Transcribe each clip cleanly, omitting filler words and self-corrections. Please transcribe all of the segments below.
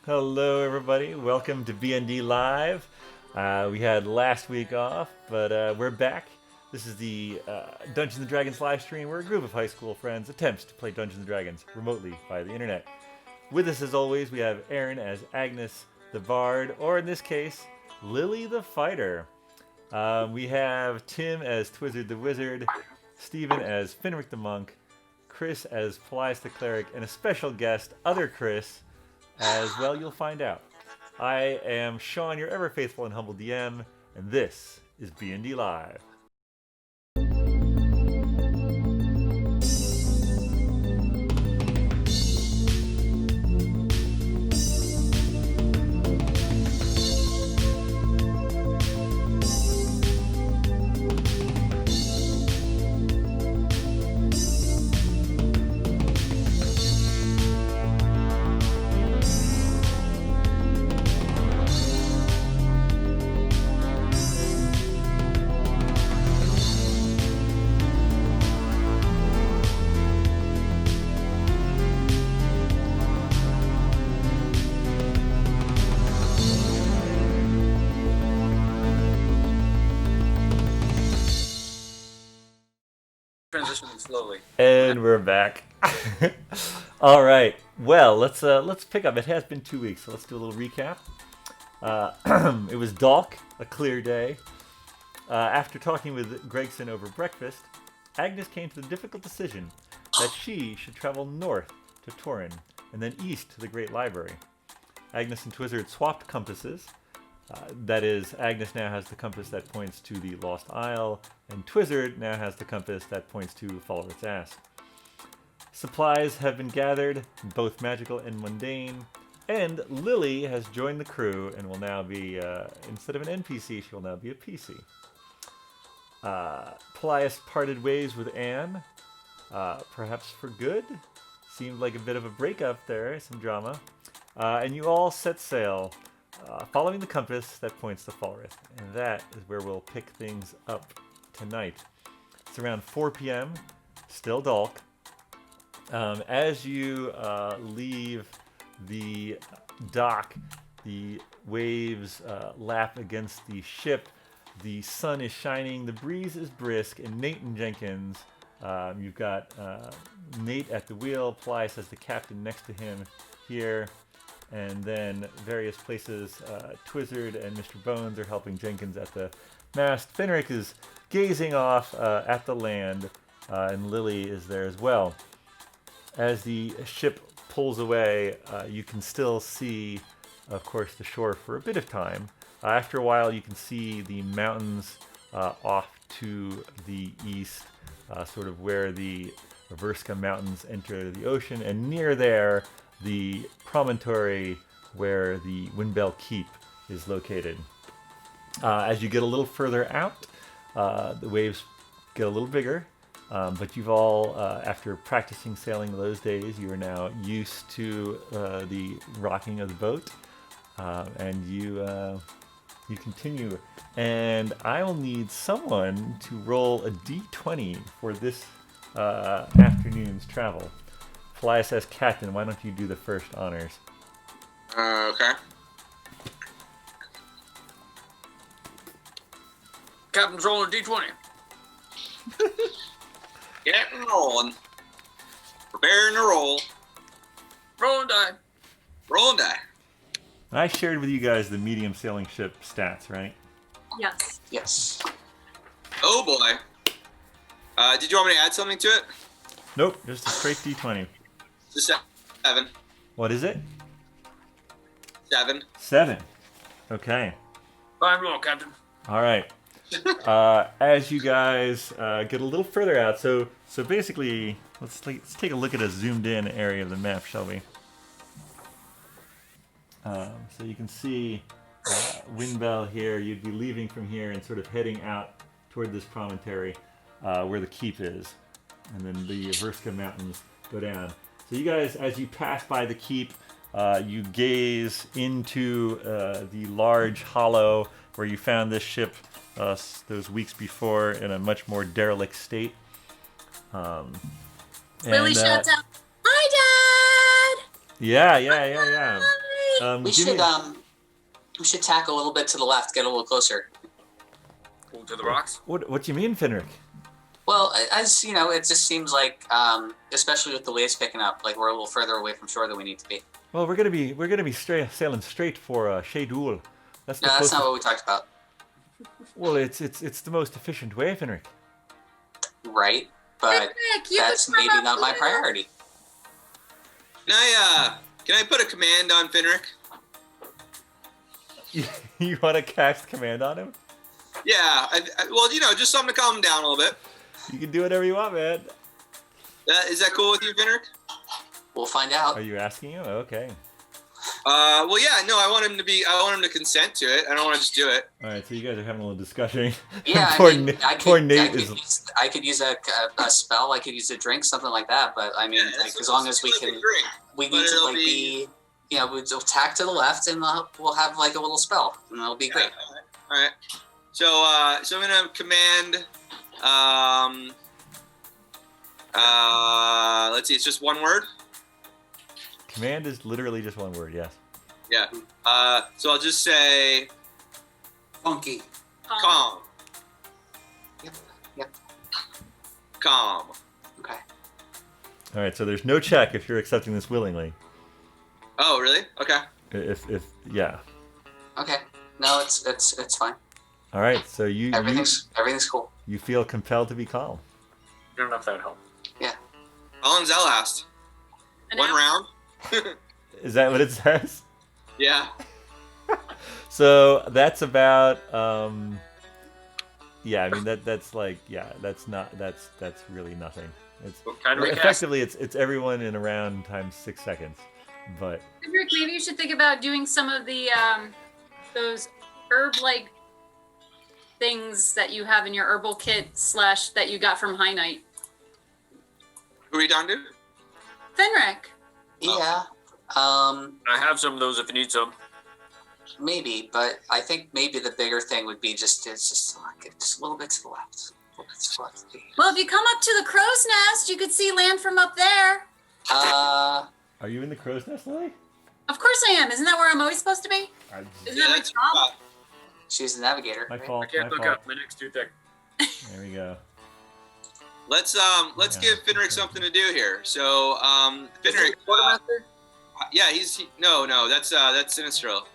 Hello, everybody. Welcome to BND Live. We had last week off, but we're back. This is the Dungeons & Dragons live stream where a group of high school friends attempts to play Dungeons & Dragons remotely via the internet. With us, as always, we have Erin as Agnes the Bard, or in this case, Lily the Fighter. We have Tim as Twizzard the Wizard, Stephen as Finric the Monk, Chris as Paelias the Cleric, and a special guest, other Chris, as well you'll find out. I am Shawn, your ever faithful and humble DM, and this is BND Live. Transitioning slowly. And we're back. All right. Well, let's pick up. It has been 2 weeks, so let's do a little recap. It was dark, a clear day. After talking with Gregson over breakfast, Agnes came to the difficult decision that she should travel north to Torin and then east to the Great Library. Agnes and Twizzard swapped compasses. That is, Agnes now has the compass that points to the Lost Isle, and Twizzard now has the compass that points to Follow Its Ass. Supplies have been gathered, both magical and mundane, and Lily has joined the crew and will now be, instead of an NPC, she will now be a PC. Paelias parted ways with Anne, perhaps for good. Seemed like a bit of a breakup there, some drama. And you all set sail, following the compass that points to Falrith. And that is where we'll pick things up tonight. It's around 4 p.m., still dark. As you leave the dock, the waves lap against the ship. The sun is shining, the breeze is brisk, and Nate and Jenkins, you've got Nate at the wheel, Paelias as the captain next to him here, and then various places, Twizzard and Mr. Bones are helping Jenkins at the mast. Finric is gazing off at the land, and Lily is there as well. As the ship pulls away, you can still see, of course, the shore for a bit of time. After a while, you can see the mountains off to the east, sort of where the Verska Mountains enter the ocean, and near there, the promontory where the Windbell Keep is located. As you get a little further out, the waves get a little bigger, but you've all, after practicing sailing those days, you are now used to the rocking of the boat, and you continue. And I will need someone to roll a d20 for this afternoon's travel. Paelias says, Captain, why don't you do the first honors? Okay. Captain's rolling a d20. Getting rolling. Preparing to roll. Rolling die. Rolling die. I shared with you guys the medium sailing ship stats, right? Yes. Yes. Oh boy. Did you want me to add something to it? Nope, just a straight d20. Just 7. What is it? 7. 7. Okay. Fine roll, Captain. All right. As you guys get a little further out, so basically, let's take a look at a zoomed in area of the map, shall we? So you can see Windbell here. You'd be leaving from here and sort of heading out toward this promontory where the keep is, and then the Verska Mountains go down. So you guys, as you pass by the keep, you gaze into the large hollow where you found this ship those weeks before in a much more derelict state. Lily shouts out, "Hi, Dad!" Yeah. We should tack a little bit to the left, get a little closer. Pull to the rocks. What do you mean, Finric? Well, as you know, it just seems like, especially with the waves picking up, like we're a little further away from shore than we need to be. Well, we're gonna be sailing straight for Shaydul. That's the No, that's closest. not what we talked about. Well, it's the most efficient way, Finric. Right, but Finric, you that's could come maybe up not my with- priority. Can I put a command on Finric? You want to cast command on him? Yeah. Well, just something to calm him down a little bit. You can do whatever you want, man. Is that cool with you, Finric? We'll find out. Are you asking him? Okay. Well, yeah. No, I want him to consent to it. I don't want to just do it. All right, so you guys are having a little discussion. Yeah, Poor I mean, poor Nate is. I could use a spell. I could use a drink, something like that. But I mean, Yeah, as long as we can, we need to be, we'll tack to the left, and we'll have like a little spell, and that'll be great. All right. So I'm gonna command. Let's see. It's just one word. Command is literally just one word. Yes. Yeah. So I'll just say Funky. calm. Yep. Calm. Okay. All right. So there's no check if you're accepting this willingly. Oh, really? Okay. If yeah. Okay. No, it's fine. All right. So Everything's cool. you feel compelled to be calm. I don't know if that would help. How long's that last? One round? Is that what it says? Yeah. So that's about yeah, I mean that's like that's really nothing. It's What kind of recast? effectively it's everyone in a round times 6 seconds. But Finric, maybe you should think about doing some of the those herb-like things that you have in your herbal kit / that you got from High Knight. Who are you talking to? Finric. Yeah. I have some of those if you need some. Maybe, but I think maybe the bigger thing would be just a little bit to the left. A little bit to the left. Well, if you come up to the crow's nest, you could see land from up there. are you in the crow's nest, Lily? Of course I am. Isn't that where I'm always supposed to be? Isn't that my that's job? She's the navigator. My right? fault. I can't my look fault. up. My neck's too thick. There we go. Let's Yeah. give Finric something to do here. So Finric, Quartermaster? yeah, no, that's Sinistral.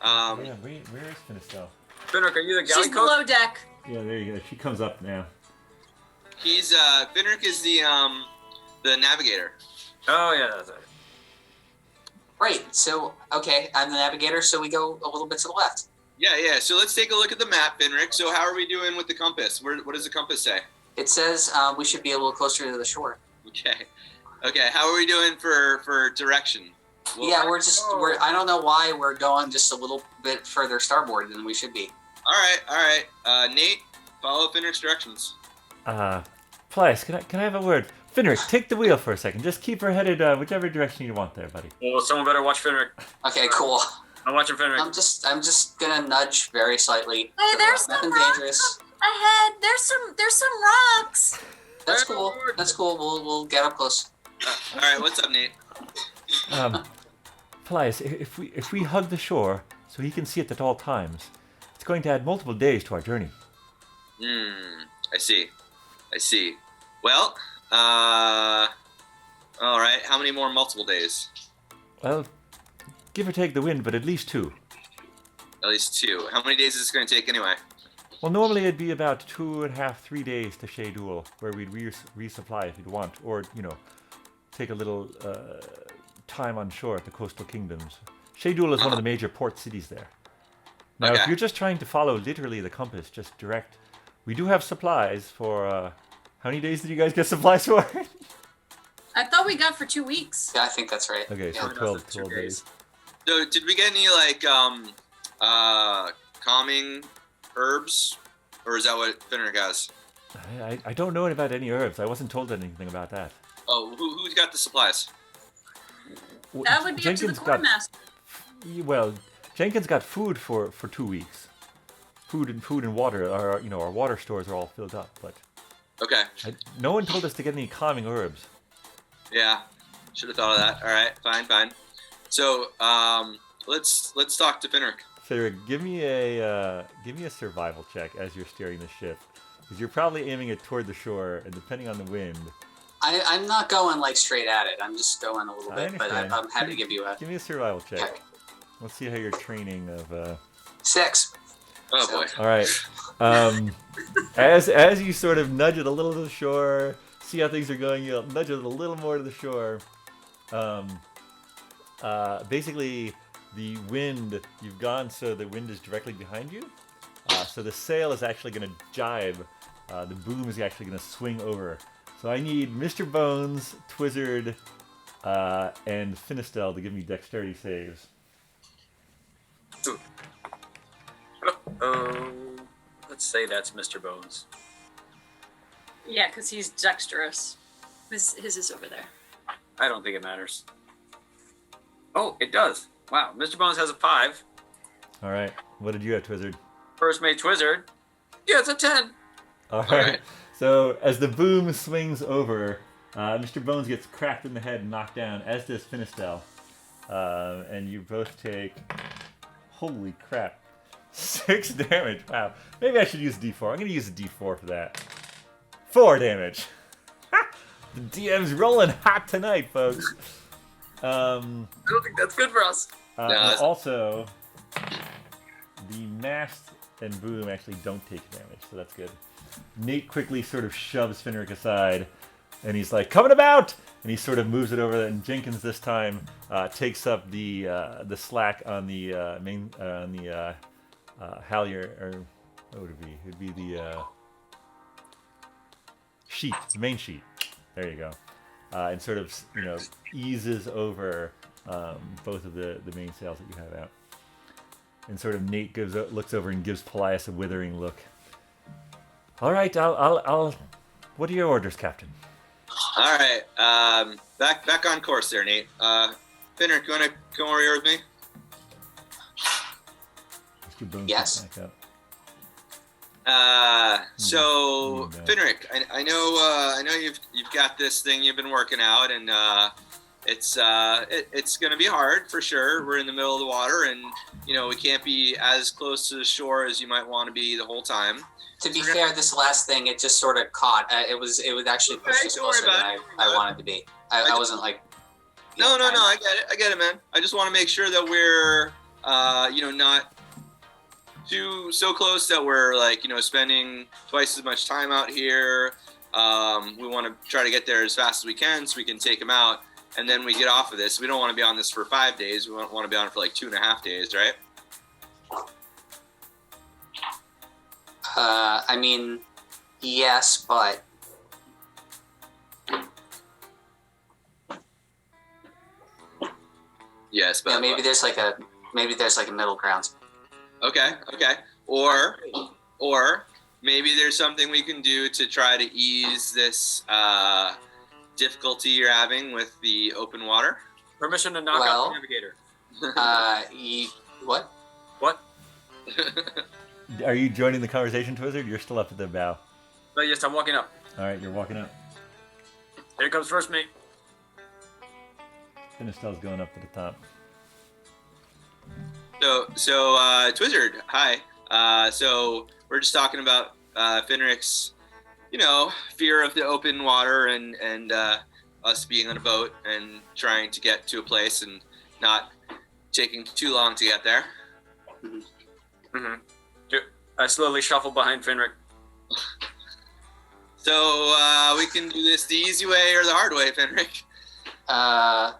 Yeah, where is Finistel? Finric, are you the galley She's cook? below deck. Yeah, there you go. She comes up now. He's Finric is the navigator. Oh yeah, that's it. Right. So okay, I'm the navigator. So we go a little bit to the left. Yeah. So let's take a look at the map, Finric. So how are we doing with the compass? What does the compass say? It says we should be a little closer to the shore. Okay. How are we doing for direction? Well, Yeah, we're. I don't know why we're going just a little bit further starboard than we should be. All right. Nate, follow Finric's directions. Paelias, can I have a word? Finric, take the wheel for a second. Just keep her headed whichever direction you want there, buddy. Well, someone better watch Finric. Okay, cool. I'm watching Finric. I'm just gonna nudge very slightly. Hey, there's nothing some rocks dangerous. ahead. There's some rocks. That's cool. That's cool. We'll get up close. All right. What's up, Nate? Paelias, if we hug the shore so he can see it at all times, it's going to add multiple days to our journey. I see. Well, all right. How many more multiple days? Well, give or take the wind, but at least 2. At least 2. How many days is this going to take anyway? Well, normally it'd be about 2.5, 3 days to Shaydul, where we'd resupply if you'd want, or take a little time on shore at the coastal kingdoms. Shaydul is one of the major port cities there. Now, if Okay. you're just trying to follow literally the compass, just direct. We do have supplies for. How many days did you guys get supplies for? I thought we got for 2 weeks. Yeah, I think that's right. Okay, so Yeah. 12 2 days. So, did we get any calming herbs, or is that what Finric has? I don't know about any herbs. I wasn't told anything about that. Oh, who's got the supplies? That would be up to the quartermaster. Well, Jenkins got food for 2 weeks. Food and water. Our water stores are all filled up, but Okay. no one told us to get any calming herbs. Yeah. Should have thought of that. All right. Fine. So, let's talk to Finric. Finric, give me a survival check as you're steering the ship, because you're probably aiming it toward the shore, and depending on the wind. I'm not going like straight at it. I'm just going a little I bit, but understand. I'm happy to give you a Give me a survival check. Okay. Let's see how your training of. 6. Oh boy. All right. As you sort of nudge it a little to the shore, see how things are going. You'll nudge it a little more to the shore. Basically, the wind, you've gone so the wind is directly behind you. So the sail is actually going to jibe. The boom is actually going to swing over. So I need Mr. Bones, Twizzard, and Finistel to give me dexterity saves. Let's say that's Mr. Bones. Yeah, because he's dexterous. His is over there. I don't think it matters. Oh, it does. Wow, Mr. Bones has a 5. All right. What did you have, Twizzard? First mate Twizzard. Yeah, it's a 10. All right. So as the boom swings over, Mr. Bones gets cracked in the head and knocked down, as does Finistel. And you both take, holy crap, 6 damage. Wow. Maybe I should use D4. I'm going to use a D4 for that. 4 damage. The DM's rolling hot tonight, folks. I don't think that's good for us. And also, the mast and boom actually don't take damage, so that's good. Nate quickly sort of shoves Finric aside, and he's like, "Coming about!" And he sort of moves it over, and Jenkins this time takes up the slack on the main on the halyard, or what would it be? It would be the sheet, the main sheet. There you go. And sort of, eases over both of the main sails that you have out. And sort of Nate looks over and gives Paelias a withering look. All right, I'll. What are your orders, Captain? All right, back on course there, Nate. Finric, you want to come over here with me? Mr. Bones Yes. Back up. So Finric, I know you've got this thing you've been working out, and it's going to be hard for sure. We're in the middle of the water, and we can't be as close to the shore as you might want to be the whole time. To be fair, this last thing, it just sort of caught. It would actually push us don't worry closer than about I wanted to be. I wasn't like. No, I get it, man. I just want to make sure that we're, not so close that we're spending twice as much time out here. We want to try to get there as fast as we can so we can take them out, and then we get off of this. We don't want to be on this for 5 days. We want to be on it for 2.5 days, right? I mean, yes, but Yes, but maybe there's like a middle ground. Okay. Or maybe there's something we can do to try to ease this difficulty you're having with the open water. Permission to knock out the navigator. What? What? Are you joining the conversation, Twizzard? You're still up at the bow. Oh, yes, I'm walking up. All right, you're walking up. Here comes first mate. Finistel's going up to the top. So Twizzard, hi. So we're just talking about Finric's, fear of the open water and us being on a boat and trying to get to a place and not taking too long to get there. Mm-hmm. I slowly shuffle behind Finric. So we can do this the easy way or the hard way, Finric.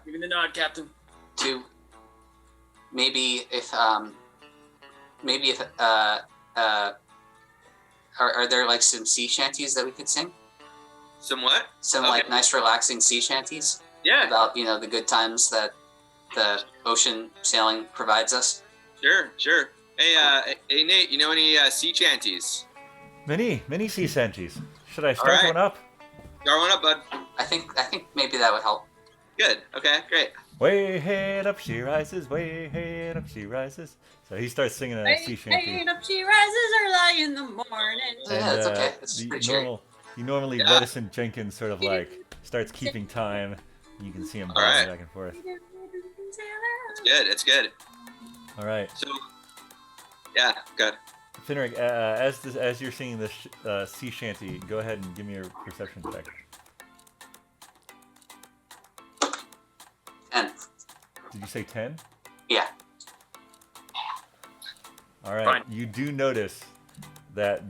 Give me the nod, Captain. To maybe if are there some sea shanties that we could sing? Some what? Some nice relaxing sea shanties Yeah. about the good times that the ocean sailing provides us. Sure. Hey Nate, you know any sea shanties? Many sea shanties. Should I start one up? Start one up, bud. I think maybe that would help. Good. Okay, great. Way head up she rises, way head up she rises. So he starts singing a sea shanty. Waking up, she rises early in the morning. Yeah, it's okay. It's pretty cheery. The normally reticent Jenkins sort of starts keeping time. You can see him bobbing back and forth. It's good. All right. So, yeah, good. Finric, as you're seeing this sea shanty, go ahead and give me a perception check. 10. Did you say 10? Yeah. All right. Fine. You do notice that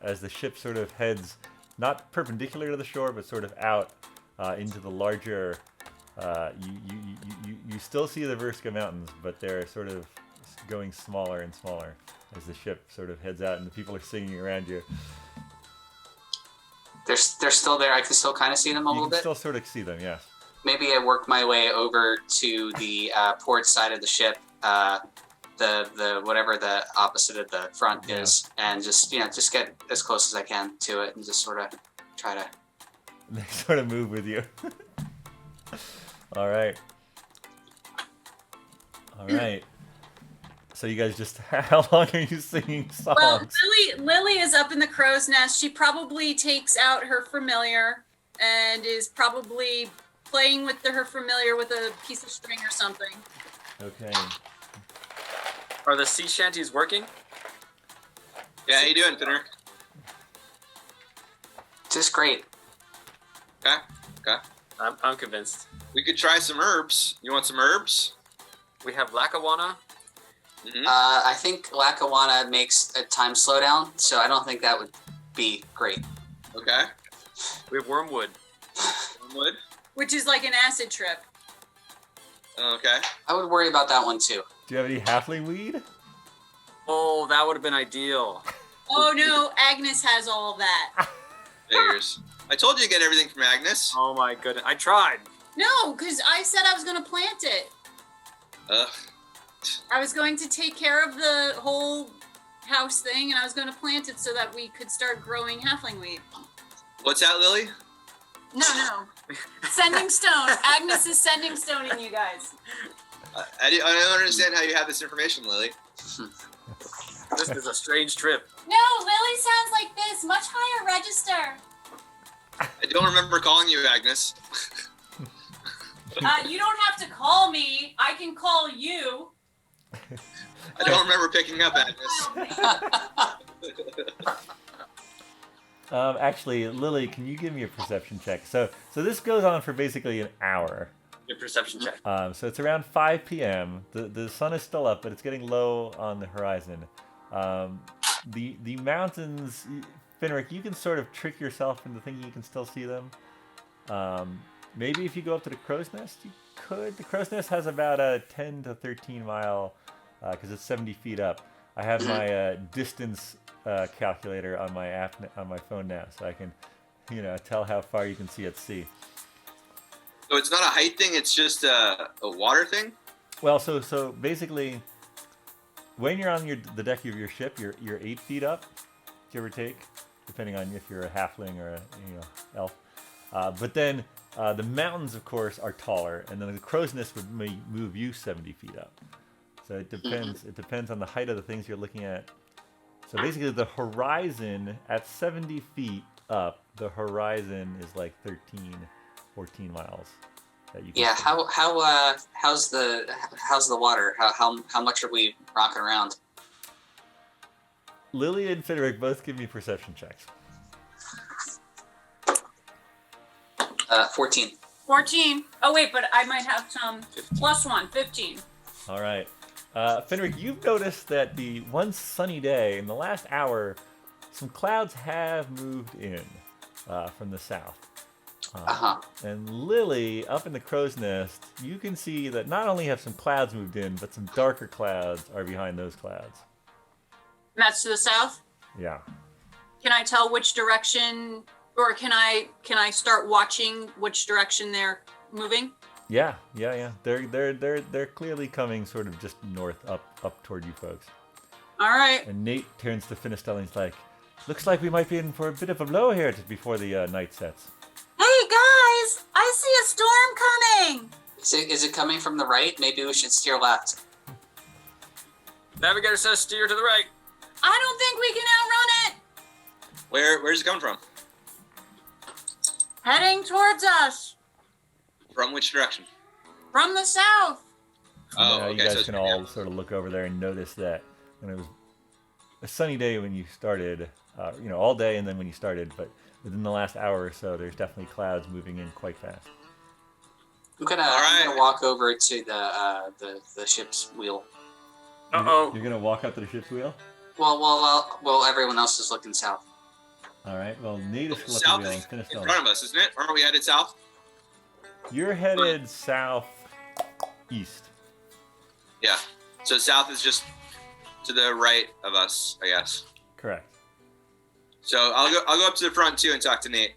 as the ship sort of heads not perpendicular to the shore, but sort of out into the larger. You still see the Verska Mountains, but they're sort of going smaller and smaller as the ship sort of heads out, and the people are singing around you. They're still there. I can still kind of see them a You little can bit. still sort of see them, yes. Maybe I work my way over to the port side of the ship, the whatever the opposite of the front Yeah. is, and just get as close as I can to it, and just sort of try to. They sort of move with you. All right. All right. So you guys just, how long are you singing songs? Well, Lily is up in the crow's nest. She probably takes out her familiar and is probably playing with her familiar with a piece of string or something. Okay. Are the sea shanties working? Yeah, how you doing, Finric? Just great. Okay. I'm convinced. We could try some herbs. You want some herbs? We have Lackawanna. Mm-hmm. I think Lackawanna makes a time slowdown, so I don't think that would be great. Okay. We have Wormwood. Wood? Which is like an acid trip. Okay. I would worry about that one too. Do you have any halfling weed? Oh, that would have been ideal. Oh no, Agnes has all of that. Figures. I told you to get everything from Agnes. Oh my goodness. I tried. No, because I said I was going to plant it. Ugh. I was going to take care of the whole house thing, and I was going to plant it so that we could start growing halfling wheat. What's that, Lily? No. Sending stone. Agnes is sending stone in you guys. I don't understand how you have this information, Lily. This is a strange trip. No, Lily sounds like this. Much higher register. I don't remember calling you Agnes. You don't have to call me. I can call you. I don't remember picking up Agnes. Actually, Lily, can you give me a perception check? So this goes on for basically an hour. Your perception check. So it's around 5 p.m. The sun is still up, but it's getting low on the horizon. The mountains, Finric, you can sort of trick yourself into thinking you can still see them. Maybe if you go up to the crow's nest, you could. The crow's nest has about a 10 to 13 mile, because it's 70 feet up. I have my distance calculator on my app on my phone now, so I can, tell how far you can see at sea. So it's not a height thing; it's just a water thing. Well, so basically, when you're on the deck of your ship, you're 8 feet up, give or take, depending on if you're a halfling or a elf. But then the mountains, of course, are taller, and then the crow's nest would move you 70 feet up. So it depends. It depends on the height of the things you're looking at. So basically, the horizon at 70 feet up, the horizon is like 14 miles. That you can Yeah. see. How's the water? How much are we rocking around? Lily and Finric both give me perception checks. 14. 14. Oh, wait, but I might have some. 15. Plus 1, 15. All right. Finric, you've noticed that the one sunny day in the last hour, some clouds have moved in from the south. And Lily, up in the crow's nest, you can see that not only have some clouds moved in, but some darker clouds are behind those clouds. And that's to the south? Yeah. Can I tell which direction, or can I start watching which direction they're moving? Yeah. They're clearly coming sort of just north, up toward you folks. All right. And Nate turns to Finistelle and he's like, "Looks like we might be in for a bit of a blow here just before the night sets." Hey guys, I see a storm coming. Is it coming from the right? Maybe we should steer left. Navigator says steer to the right. I don't think we can outrun it. Where's it coming from? Heading towards us From which direction? from the south. Oh, Now you okay, guys so it's can pretty all sort of look over there and notice that when it was a sunny day when you started, all day, and then when you started, but within the last hour or so, there's definitely clouds moving in quite fast. I'm gonna Alright. walk over to the ship's wheel. You're gonna walk up to the ship's wheel. Well, everyone else is looking south. All right. Well, Nate is still South up the wheel. is Finish in filming. front of us, isn't it? Aren't we headed south? You're headed south east. Yeah. So south is just to the right of us, I guess. Correct. So I'll go up to the front too and talk to Nate.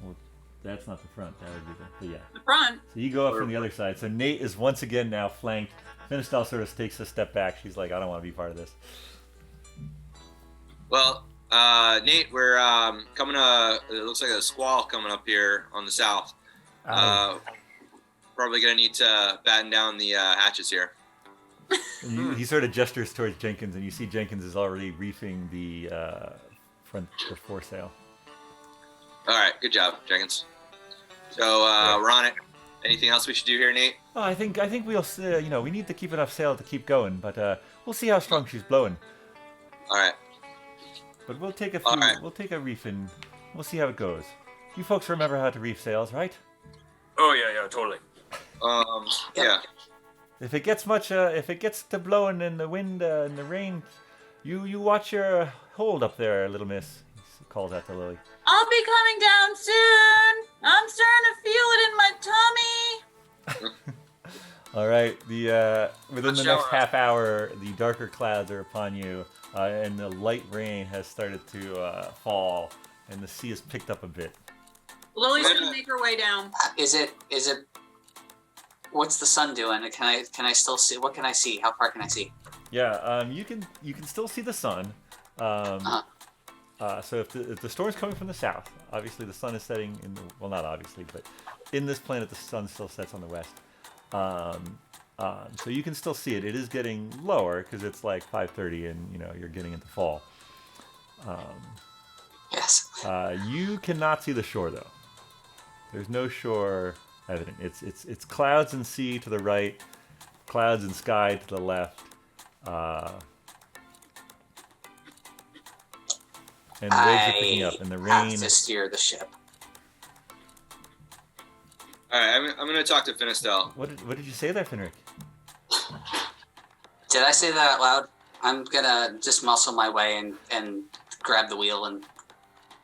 Well, that's not the front. That would be but yeah. The front. So you go up from the other side. So Nate is once again now flanked. Finistal sort of takes a step back. She's like, I don't want to be part of this. Well, Nate, we're coming it looks like a squall coming up here on the south. Probably gonna need to batten down the hatches here. And he sort of gestures towards Jenkins, and you see Jenkins is already reefing the foresail. All right, good job, Jenkins. So we're on it. Anything else we should do here, Nate? Oh, I think we'll we need to keep enough sail to keep going, but we'll see how strong she's blowing. All right. But we'll take a All right. we'll take a reef and we'll see how it goes. You folks remember how to reef sails, right? Oh yeah, totally. Yeah. If it gets to blowing in the wind and the rain, you watch your hold up there, little miss. He calls out to Lily. I'll be coming down soon. I'm starting to feel it in my tummy. All right. Within the Watch next out. half hour, the darker clouds are upon you, and the light rain has started to fall, and the sea has picked up a bit. Lily's gonna make her way down. Is it? What's the sun doing? Can I still see? What can I see? How far can I see? Yeah. You can still see the sun. So if the storm's coming from the south, obviously the sun is setting in the, well, not obviously, but in this planet the sun still sets on the west. So you can still see it. It is getting lower because it's like 5:30, and you're getting into fall. Yes. You cannot see the shore though. There's no shore evident. It's clouds and sea to the right, clouds and sky to the left. And the waves are picking up, and the rain. Have to steer the ship. All right, I'm gonna talk to Finistel. What did you say there, Finric? Did I say that out loud? I'm gonna just muscle my way and grab the wheel and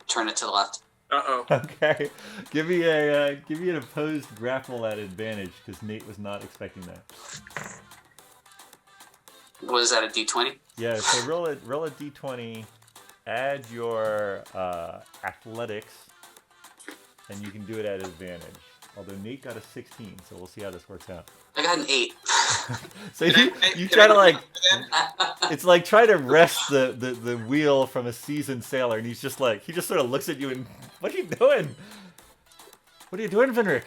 turn it to the left. Okay, give me an opposed grapple at advantage because Nate was not expecting that. What is that? A D20? Yeah, so roll a d20, add your athletics, and you can do it at advantage. Although Nate got a 16, so we'll see how this works out. I got an 8. So you try to it's like try to wrest the wheel from a seasoned sailor, and he just sort of looks at you and, what are you doing? What are you doing, Finric?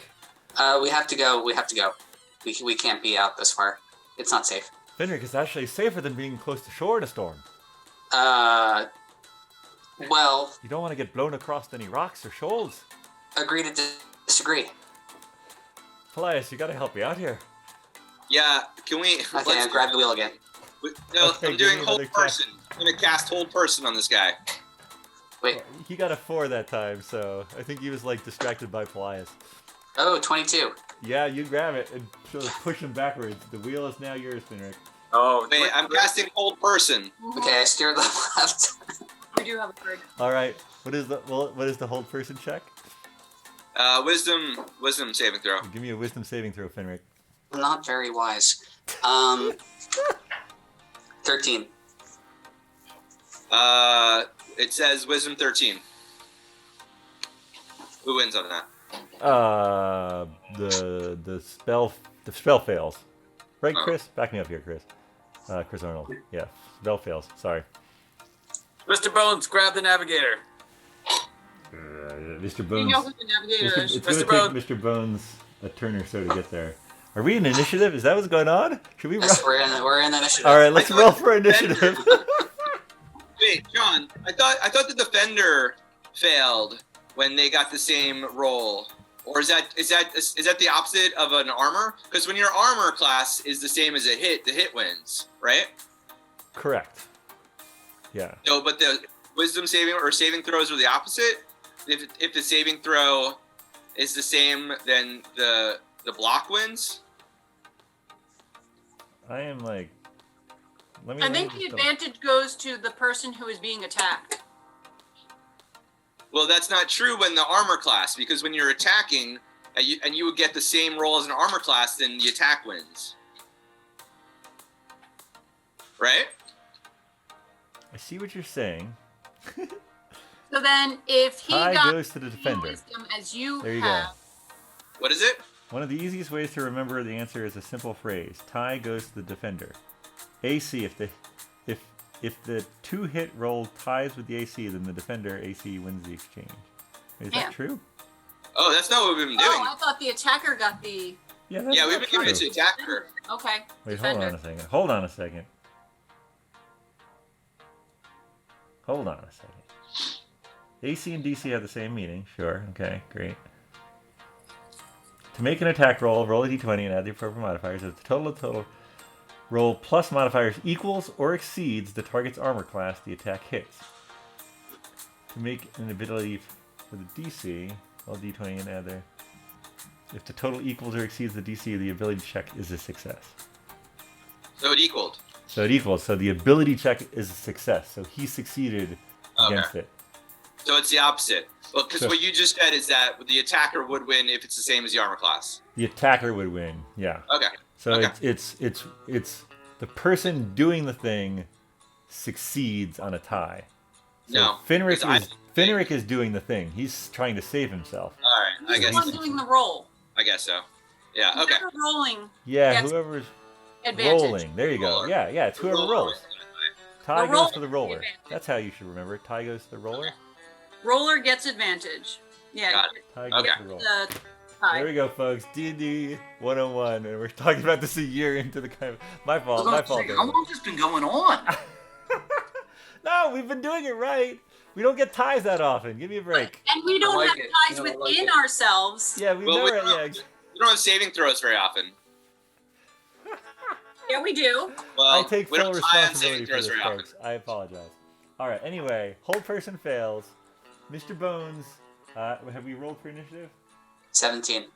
We have to go. We can't be out this far. It's not safe. Finric, it's actually safer than being close to shore in a storm. Well, You don't want to get blown across any rocks or shoals. agree to disagree. Paelias, you gotta help me out here. Yeah, can we? Okay, I grab the wheel again. No, Okay, I'm give doing me hold another check. person. I'm gonna cast hold person on this guy. Wait. He got a 4 that time, so I think he was distracted by Paelias. Oh, 22. Yeah, you grab it and sort of push him backwards. The wheel is now yours, Finric. Oh, Wait, I'm casting hold person. Okay, I steer the left. We do have a bird. All right. What is the hold person check? Wisdom saving throw. Give me a wisdom saving throw, Finric. Not very wise. 13. It says wisdom 13. Who wins on that? The spell fails. Right, Oh. Chris? Back me up here, Chris. Chris Arnold. Yeah, spell fails. Sorry. Mr. Bones, grab the navigator. Mr. You Bones. know who the navigator is. It's gonna Mr. Bones. take Mr. Bones a turn or so to get there. Are we in initiative? Is that what's going on? Should we roll? Yes, we're in the initiative. All right, let's roll for initiative. Wait, Shawn. I thought the defender failed when they got the same roll. Or is that the opposite of an armor? Because when your armor class is the same as a hit, the hit wins, right? Correct. Yeah. No, but the wisdom saving or saving throws are the opposite. If the saving throw is the same, then the block wins. I am like. I think the advantage goes to the person who is being attacked. Well, that's not true when the armor class, because when you're attacking, and you would get the same roll as an armor class, then the attack wins. Right? I see what you're saying. So then, if he Tie got goes to the defender. wisdom as you There you have, go. What is it? One of the easiest ways to remember the answer is a simple phrase. Tie goes to the defender. AC, if the 2-hit roll ties with the AC, then the defender AC wins the exchange. Is that true? Oh, that's not what we've been doing. oh, I thought the attacker got the. Yeah, that's Yeah, not we've been giving it true. to attacker. Okay. Wait, defender. hold on a second. AC and DC have the same meaning. Sure. Okay, great. To make an attack roll a d20 and add the appropriate modifiers. If the total roll plus modifiers equals or exceeds the target's armor class, the attack hits. To make an ability for the DC, roll d20 and add there. If the total equals or exceeds the DC, the ability check is a success. So it equaled. So it equals. So the ability check is a success. So he succeeded against it. So it's the opposite. Well, because So- what you just said is that the attacker would win if it's the same as the armor class. The attacker would win. Yeah. Okay. So Okay. it's the person doing the thing succeeds on a tie. So No, Finric is doing the thing. He's trying to save himself. All right. I He's guess. the one doing the roll. I guess so. Yeah. Okay. Whoever rolling Yeah, Yes. whoever's advantage. rolling. There you go. Roller. Yeah, it's whoever Roller. rolls. Tie The goes roller to the is the roller. advantage. That's how you should remember it. Tie goes to the roller. Roller gets advantage. Yeah. Got Tie goes Okay. to the roller. The tie. There we go, folks. D&D 101, and we're talking about this a year into the kind of my fault. How long has this been going on? No, we've been doing it right. We don't get ties that often. Give me a break. And we don't like have it. ties No, I like within it. ourselves. Yeah, we Well, never. we don't- We don't have saving throws very often. Yeah, we do. Well, I take we full don't tie on responsibility saving for throws this, very often. folks. I apologize. All right. Anyway, whole person fails. Mr. Bones, have we rolled for initiative? 17.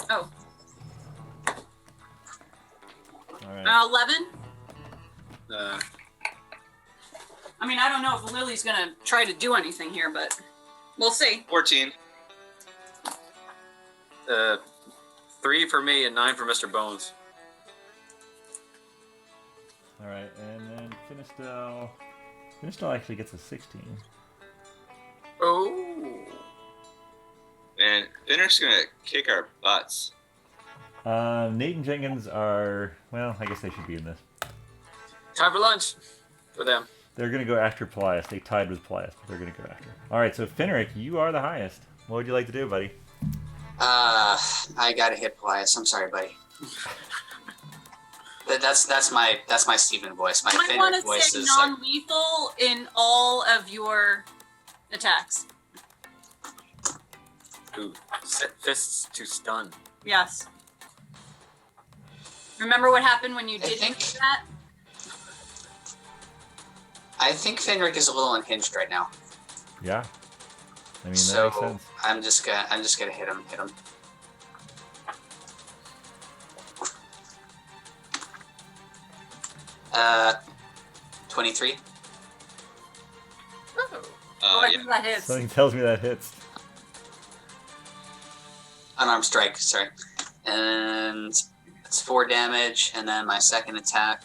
Oh, All right. 11. Uh, I mean, I don't know if Lily's gonna try to do anything here, but we'll see. 14. 3 for me and 9 for Mr. Bones. All right, and then Finistel actually gets a 16. Oh. And Finric's gonna kick our butts. Nate and Jenkins are, well, I guess they should be in this. Time for lunch for them. They're going to go after Paelias. They tied with Paelias, but they're going to go after. All right, so Finric, you are the highest. What would you like to do, buddy? I gotta hit Paelias. I'm sorry, buddy. That's my Steven voice. My You might want Finric to voice say is like, non-lethal in all of your attacks. Ooh, fists to stun. Yes. Remember what happened when you I did think- that? I think Finric is a little unhinged right now. Yeah. I mean, that So makes sense. I'm just gonna hit him. 23. Oh, I Yeah. think that hits. Something tells me that hits. Unarmed strike, sorry. And it's 4 damage, and then my second attack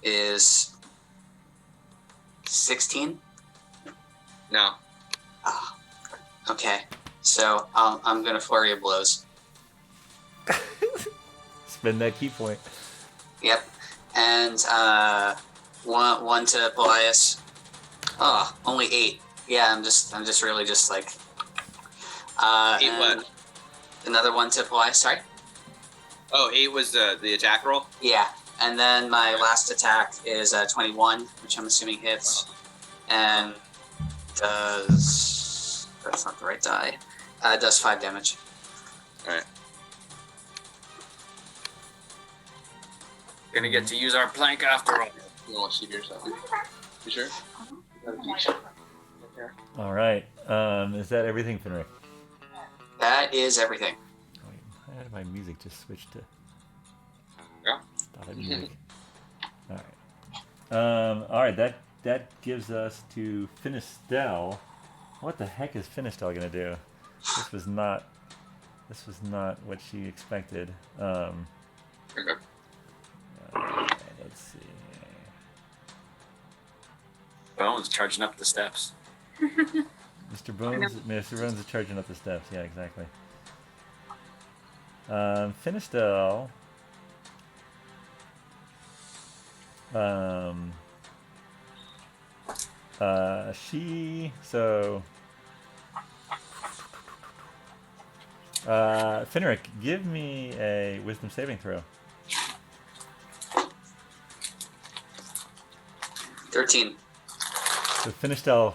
is 16. No. Ah, okay. So I'm gonna flurry of blows. Spend that key point. Yep. And one to Paelias. Oh, only 8. Yeah, I'm just really just like. 8 and what? Another one to Paelias. Sorry. Oh, 8 was the attack roll? Yeah, and then my last attack is 21, which I'm assuming hits, and does... That's not the right die. It does 5 damage. Alright. Gonna get to use our plank after all. You want to sheet yourself? You sure? All right. Is that everything, Finric? That is everything. Wait, how did my music just switch to? Yeah. Stop it, music. All right. All right. That gives us to Finistel. What the heck is Finistel gonna do? This was not what she expected. Okay. Let's see. Bones charging up the steps. Mr. Bones is charging up the steps. Yeah, exactly. Finistel. Finric, give me a wisdom saving throw. 13. So Finistel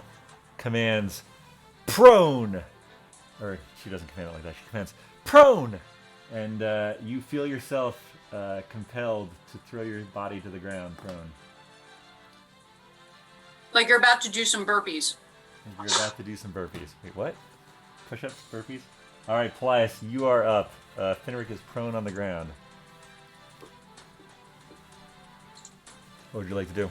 commands prone, or she doesn't command it like that. She commands prone, and you feel yourself compelled to throw your body to the ground prone. Like you're about to do some burpees. You're about to do some burpees. Wait, what? Push-ups, burpees? All right, Paelias, you are up. Finric is prone on the ground. What would you like to do?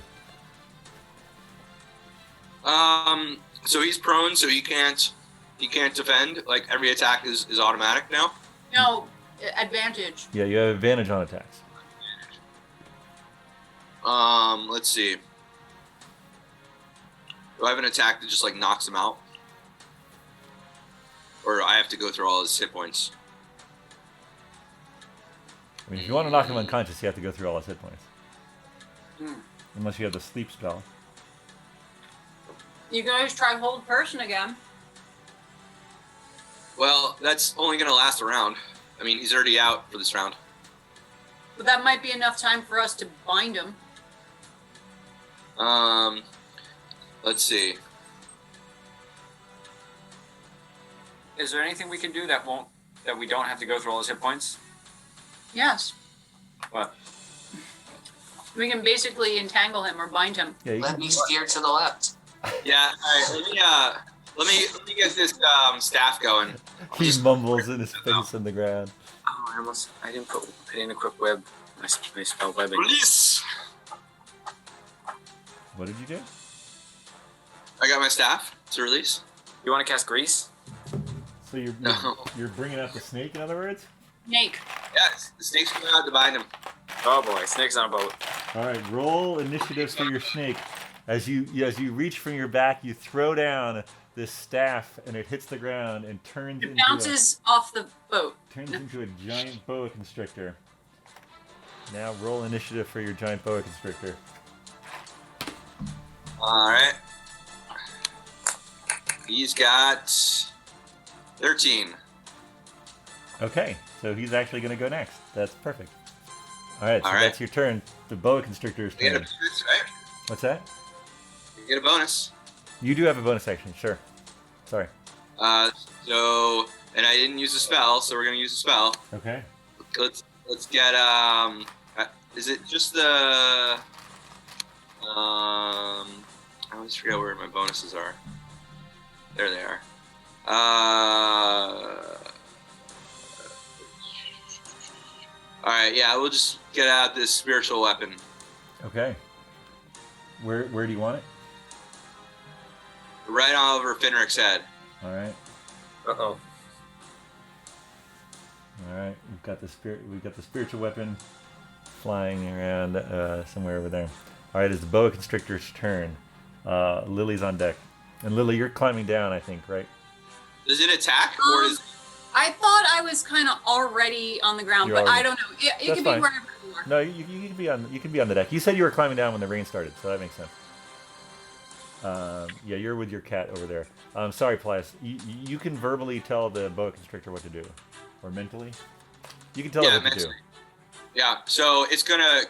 So he's prone, so he can't defend. Like every attack is automatic now. No, advantage. Yeah, you have advantage on attacks. Let's see. Do I have an attack that just like knocks him out? Or I have to go through all his hit points? I mean, if you want to knock him unconscious, you have to go through all his hit points. Unless you have the sleep spell. You can always try hold person again. Well, that's only gonna last a round. I mean, he's already out for this round. But that might be enough time for us to bind him. Let's see. Is there anything we can do that we don't have to go through all his hit points? Yes. What? We can basically entangle him or bind him. Yeah, you Let can, me steer to the left. Yeah. All right. Let me get this staff going. he mumbles in his face on the ground. Oh, I didn't put in a quick web. My spell webbing. Release. What did you do? I got my staff to release. You want to cast grease? So you're bringing out the snake, in other words? Snake. Yes, the snake's coming out to bind him. Oh boy, snake's on a boat. All right, roll initiatives for your snake. As you reach from your back, you throw down this staff, and it hits the ground and turns It bounces off the boat. into a giant boa constrictor. Now roll initiative for your giant boa constrictor. All right. He's got 13. Okay, so he's actually going to go next. That's perfect. All right, so All right. that's your turn. The boa constrictor's You get a turn. bonus, right? What's that? You get a bonus. You do have a bonus action, sure. Sorry. So, and I didn't use a spell, so we're gonna use a spell. Okay. Let's get is it just the I always forget where my bonuses are. There they are. All right, yeah, we'll just get out this spiritual weapon. Okay. Where do you want it? Right on over Finric's head. All right. Uh-oh. All right. We've got the spiritual weapon flying around somewhere over there. All right. It's the boa constrictor's turn. Lily's on deck, and Lily, you're climbing down, I think, right? Does it attack or is? I thought I was kind of already on the ground, You're but already- I don't know. It That's could be fine. wherever you are. No, you can be on the deck. You said you were climbing down when the rain started, so that makes sense. Yeah, you're with your cat over there. Sorry, Paelias. You can verbally tell the boa constrictor what to do, or mentally. You can tell it what to do. mentally. Yeah, so it's gonna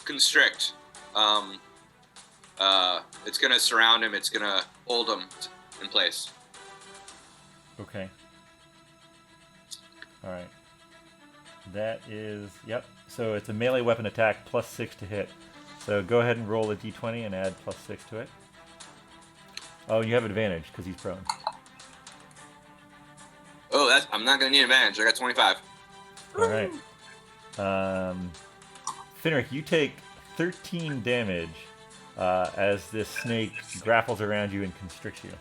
constrict it's gonna surround him. It's gonna hold him in place. Okay. All right. That is, yep. So it's a melee weapon attack plus 6 to hit. So go ahead and roll a d20 and add plus 6 to it. Oh, you have advantage because he's prone. Oh, I'm not gonna need advantage. I got 25. All right. Finric, you take 13 damage as this snake grapples around you and constricts you.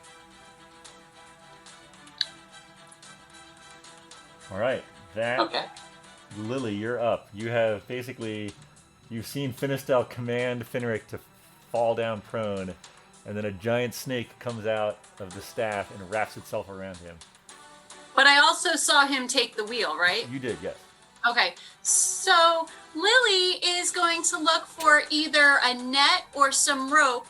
All right. Okay. Lily, you're up. You have you've seen Finistel command Finric to fall down prone, and then a giant snake comes out of the staff and wraps itself around him. But I also saw him take the wheel, right? You did, yes. Okay, so Lily is going to look for either a net or some rope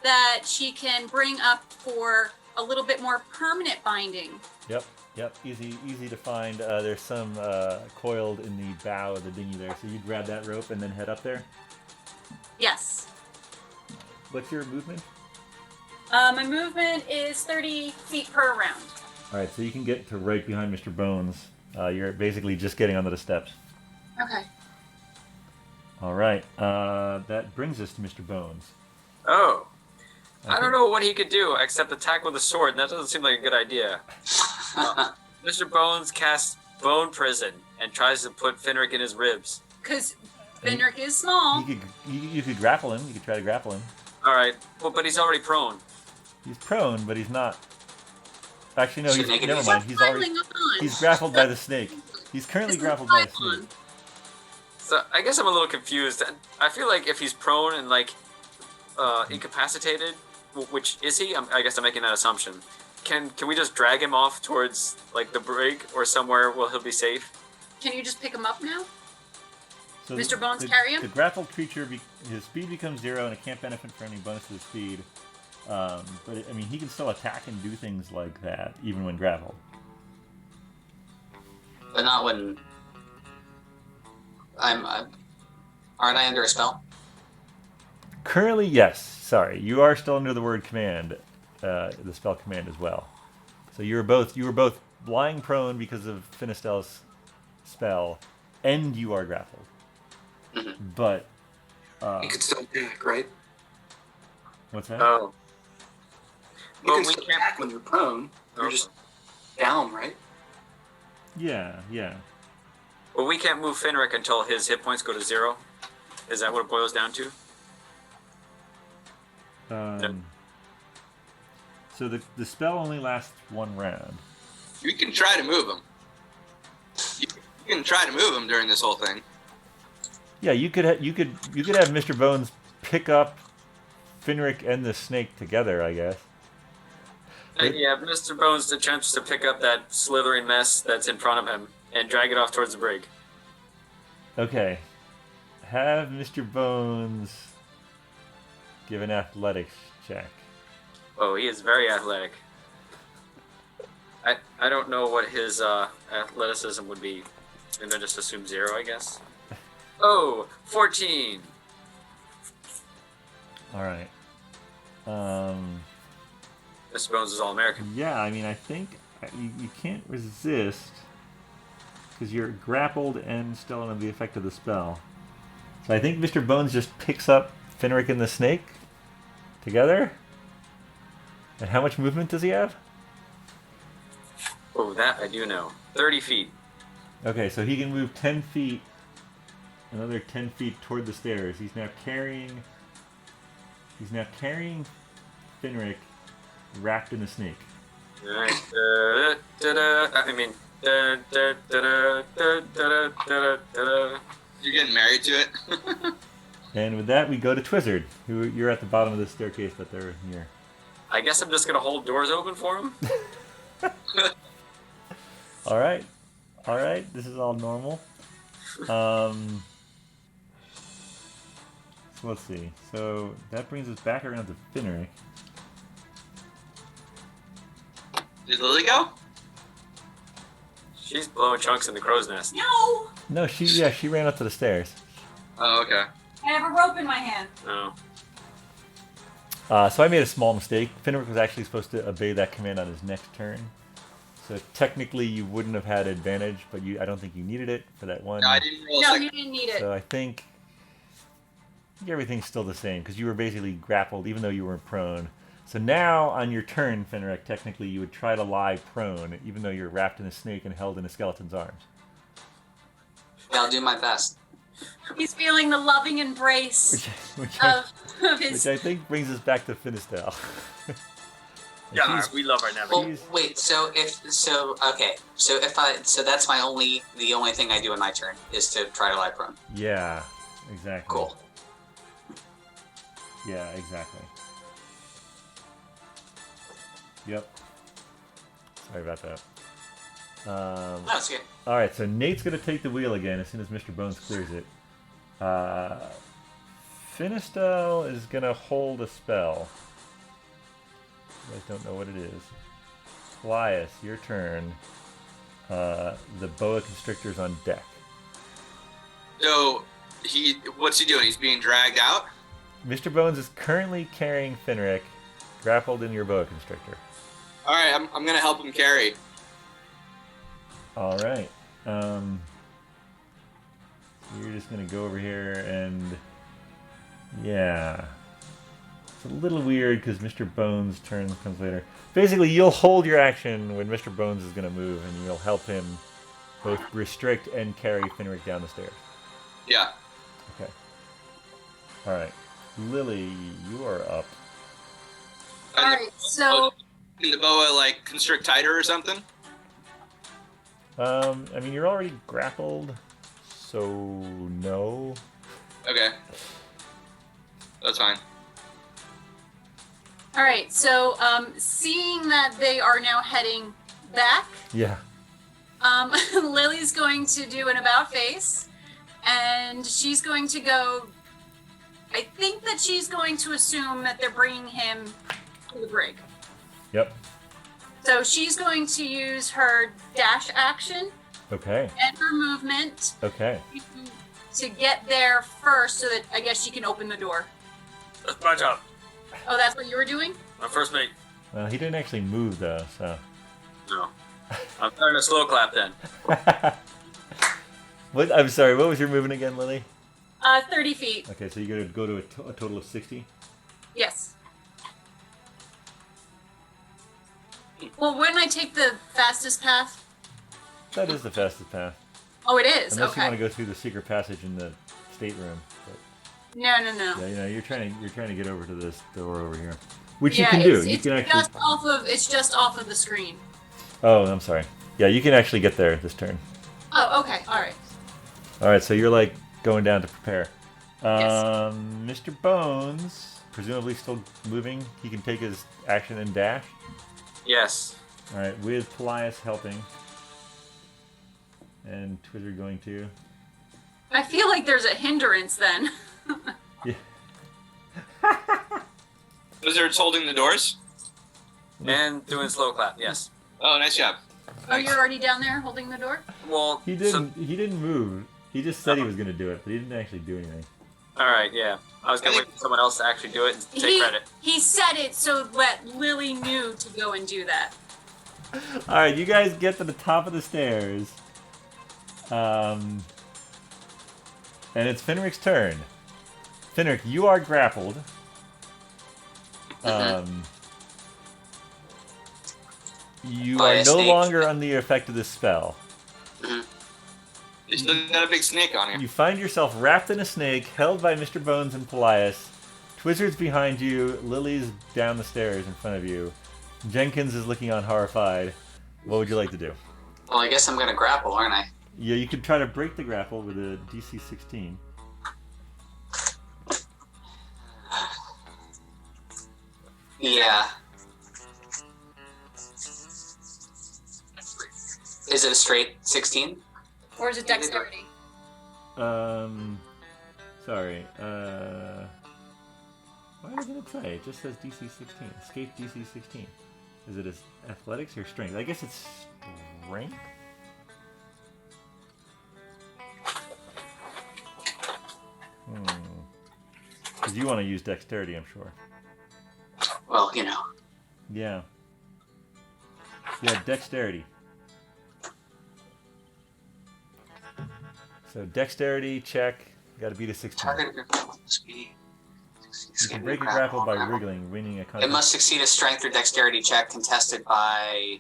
that she can bring up for a little bit more permanent binding. Yep. Easy to find. There's some coiled in the bow of the dinghy there, so you grab that rope and then head up there. Yes. What's your movement? My movement is 30 feet per round. All right, so you can get to right behind Mr. Bones. You're basically just getting onto the steps. Okay. All right, that brings us to Mr. Bones. Oh. I don't know what he could do except attack with a sword, and that doesn't seem like a good idea. Mr. Bones casts Bone Prison and tries to put Finric in his ribs. Because Finric is small. You could grapple him. You could try to grapple him. All right, well, but he's already prone. He's prone, but he's not. Actually, no. Should make it Never easier. mind. He's grappled by the snake. He's currently grappled by the snake. So I guess I'm a little confused. I feel like if he's prone and like incapacitated, which is he? I guess I'm making that assumption. Can we just drag him off towards like the brig or somewhere where he'll be safe? Can you just pick him up now? So Mr. Bones carry him? The grappled creature, his speed becomes 0, and it can't benefit from any bonus to the speed. But he can still attack and do things like that, even when grappled. But not when aren't I under a spell? Currently, yes. Sorry, you are still under the word command, the spell command as well. So you were both lying prone because of Finistel's spell, and you are grappled. Mm-hmm. But You could still attack, right? what's that? Oh. You Well, can we still can't- attack when you're prone. You're just down, right? Yeah. Well, we can't move Finric until his hit points go to 0. Is that what it boils down to? So the spell only lasts 1 round. You can try to move him. You can try to move him during this whole thing. Yeah, you could have Mr. Bones pick up Finric and the snake together, I guess. Yeah, Mr. Bones attempts to pick up that slithering mess that's in front of him and drag it off towards the brig. Okay. Have Mr. Bones give an athletics check. Oh, he is very athletic. I don't know what his athleticism would be. And then just assume 0, I guess. Oh, 14. All right. Mr. Bones is all-American. Yeah, I think you can't resist because you're grappled and still under the effect of the spell. So I think Mr. Bones just picks up Finric and the snake together. And how much movement does he have? Oh, that I do know. 30 feet. Okay, so he can move 10 feet, another 10 feet toward the stairs. He's now carrying Finric wrapped in a snake. Alright. You're getting married to it. And with that, we go to Twizzard, who you're at the bottom of the staircase, but they're here. I guess I'm just gonna hold doors open for him. All right, this is all normal. So let's see. So that brings us back around to Finric. Did Lily go? She's blowing chunks in the crow's nest. No! No, she ran up to the stairs. Oh, okay. I have a rope in my hand. Oh. So I made a small mistake. Finric was actually supposed to obey that command on his next turn. So technically you wouldn't have had advantage, but I don't think you needed it for that one. No, I didn't roll a No, second. you didn't need it. So I think everything's still the same because you were basically grappled even though you weren't prone. So now on your turn, Finric, technically you would try to lie prone even though you're wrapped in a snake and held in a skeleton's arms. I'll do my best. He's feeling the loving embrace Which of his. I think brings us back to Finistel. Yeah, we love our Well, navigation. wait. So that's the only thing I do in my turn is to try to lie prone. Yeah, exactly. Cool. Yeah, exactly. Yep. Sorry about that. That's good. All right, so Nate's going to take the wheel again as soon as Mr. Bones clears it. Finistel is going to hold a spell. You guys don't know what it is. Paelias, your turn. The boa constrictor's on deck. So what's he doing? He's being dragged out. Mr. Bones is currently carrying Finric, grappled in your boa constrictor. All right, I'm gonna help him carry. All right. You're just gonna go over here and yeah. It's a little weird because Mr. Bones' turn comes later. Basically, you'll hold your action when Mr. Bones is gonna move, and you'll help him both restrict and carry Finric down the stairs. Yeah. Okay. All right, Lily, you are up. All right, so Can the boa like constrict tighter or something? I mean, you're already grappled, so no. Okay. That's fine. all right, so seeing that they are now heading back, Yeah. Lily's going to do an about face, and she's going to go. I think that she's going to assume that they're bringing him to the brig. Yep. So she's going to use her dash action Okay. and her movement Okay. to get there first, so that I guess she can open the door. That's my job. Oh, that's what you were doing? My first mate. Well, he didn't actually move though, so. No. I'm starting a slow clap then. What? I'm sorry. What was your movement again, Lily? 30 feet. Okay, so you're gonna go to a total of 60. Yes. Well, wouldn't I take the fastest path? That is the fastest path, Oh, it is. unless you Okay. want to go through the secret passage in the stateroom. But No. yeah, you know, you're trying to get over to this door over here, which Yeah, you can do. it's, You it's can actually. just off of the screen. Oh, I'm sorry. Yeah, you can actually get there this turn. Oh, okay. All right. All right, so you're like going down to prepare. Yes. Mr. Bones, presumably still moving. He can take his action and dash. Yes. All right, with Paelias helping, and Twitter going to. I feel like there's a hindrance then. Yeah. Wizard's holding the doors. And doing slow clap, yes. Oh, nice job. Oh, you're already down there holding the door? Well, He didn't. He didn't move. He just said he was going to do it, but he didn't actually do anything. All right, yeah. I was gonna wait for someone else to actually do it and take credit. He said it so that Lily knew to go and do that. All right, you guys get to the top of the stairs, and it's Finric's turn. Finric, you are grappled. You By are a no snake. longer under the effect of this spell. You still got a big snake on you. You find yourself wrapped in a snake, held by Mr. Bones and Paelias. Twizzard's behind you. Lily's down the stairs in front of you. Jenkins is looking on horrified. What would you like to do? Well, I guess I'm gonna grapple, aren't I? Yeah, you could try to break the grapple with a DC 16. Yeah. Is it a straight 16? Or is it dexterity? Sorry. Why doesn't it say? It just says DC 16. Escape DC 16. Is it athletics or strength? I guess it's strength? Because you want to use dexterity, I'm sure. Well, Yeah. Yeah, dexterity. So dexterity check. Got to beat a 16. target speed. You can break a grapple by wriggling, winning a It contest. must succeed a strength or dexterity check contested by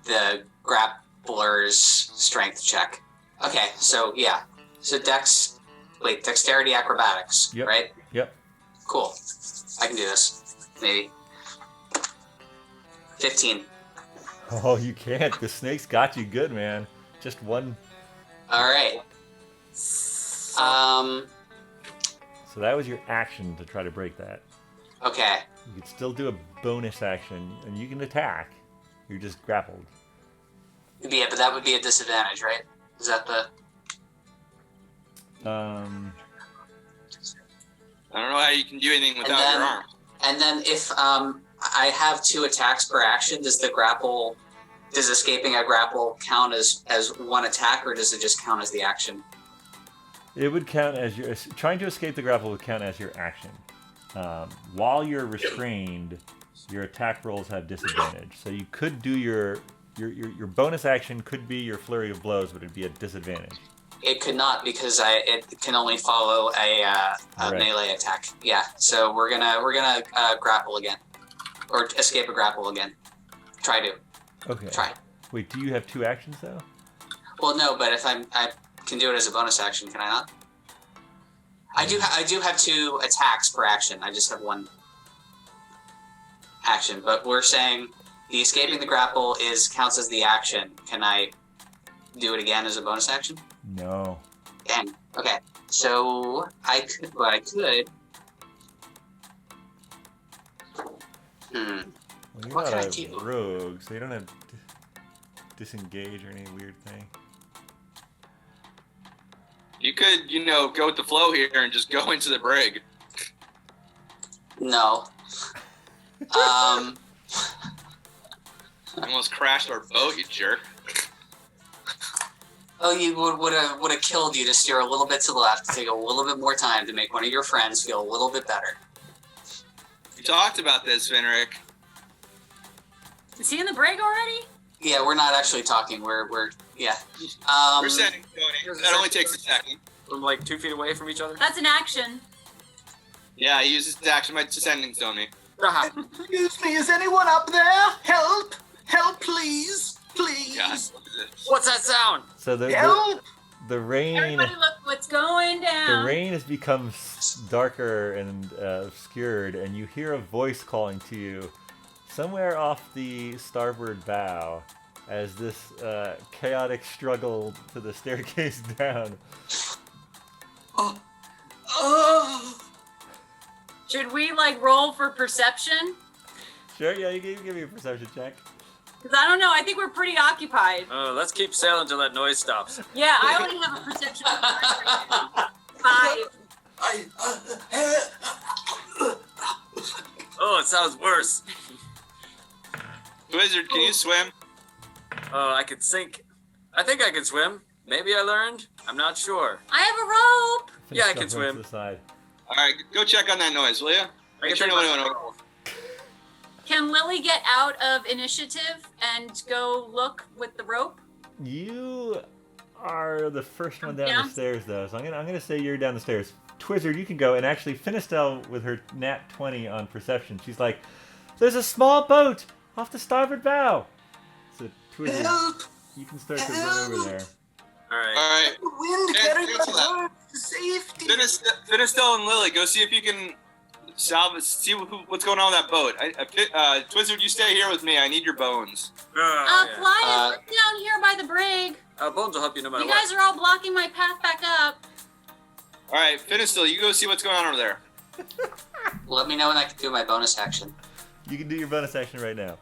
the grappler's strength check. Okay, so yeah. So dexterity acrobatics, Yep. right? Yep. Cool. I can do this. Maybe. 15. Oh, you can't. The snake's got you good, man. Just one. Alright. So that was your action to try to break that. Okay. You could still do a bonus action, and you can attack. You're just grappled. Yeah, but that would be a disadvantage, right? Is that the... I don't know how you can do anything without your arm. And then if I have 2 attacks per action, does escaping a grapple count as one attack, or does it just count as the action? It would count as your trying to escape the grapple would count as your action. While you're restrained, your attack rolls have disadvantage. So you could do your bonus action could be your flurry of blows, but it'd be a disadvantage. It could not, because it can only follow a Right. melee attack. Yeah, so we're gonna grapple again, or escape a grapple again. Try to. Okay. Try. Wait, do you have 2 actions though? Well, no, but if I can do it as a bonus action, can I not? I do have 2 attacks per action. I just have 1 action. But we're saying the escaping the grapple counts as the action. Can I do it again as a bonus action? No. Dang. Okay. So I could. Well, you're What not can I a do? rogue, so you don't have disengage or any weird thing. You could, go with the flow here and just go into the brig. No. You almost crashed our boat, you jerk. Oh, you would have killed you to steer a little bit to the left, to take a little bit more time to make one of your friends feel a little bit better. We talked about this, Finric. Is he in the brig already? Yeah, we're not actually talking. We're yeah. We're sending Tony. That only takes a second. From like 2 feet away from each other. That's an action. Yeah, he uses his action by sending Tony. Ah, Excuse me, is anyone up there? Help! Help, please! Please! God, what is this? what's that sound? So the Help! rain Everybody look what's going down. the rain has become darker and obscured, and you hear a voice calling to you somewhere off the starboard bow as this chaotic struggle to the staircase down. Should we roll for perception? Sure, yeah, you can give me a perception check. Because I don't know. I think we're pretty occupied. Let's keep sailing until that noise stops. Yeah, I only have a perception of 5. Oh, it sounds worse. Wizard, can you swim? I could sink. I think I can swim. Maybe I learned. I'm not sure. I have a rope. Yeah, I Stuff can runs swim. to the side. All right, go check on that noise, will you? I Make can sure take no my- one went over. Can Lily get out of initiative and go look with the rope? You are the first one down Yeah. the stairs, though, so I'm gonna say you're down the stairs. Twizzard, you can go, and actually, Finistel with her nat 20 on perception, she's like, "There's a small boat off the starboard bow." So Twizzard, Help! you can start to run over there. All right. All right, The wind Yeah, carried cancel my that. bird to safety! Finistel and Lily, go see if you can see what's going on with that boat. Twizzard, you stay here with me. I need your bones. Yeah. Paelias, look down here by the brig. Bones will help you no matter You what. guys are all blocking my path back up. All right, Finistel, you go see what's going on over there. Let me know when I can do my bonus action. You can do your bonus action right now.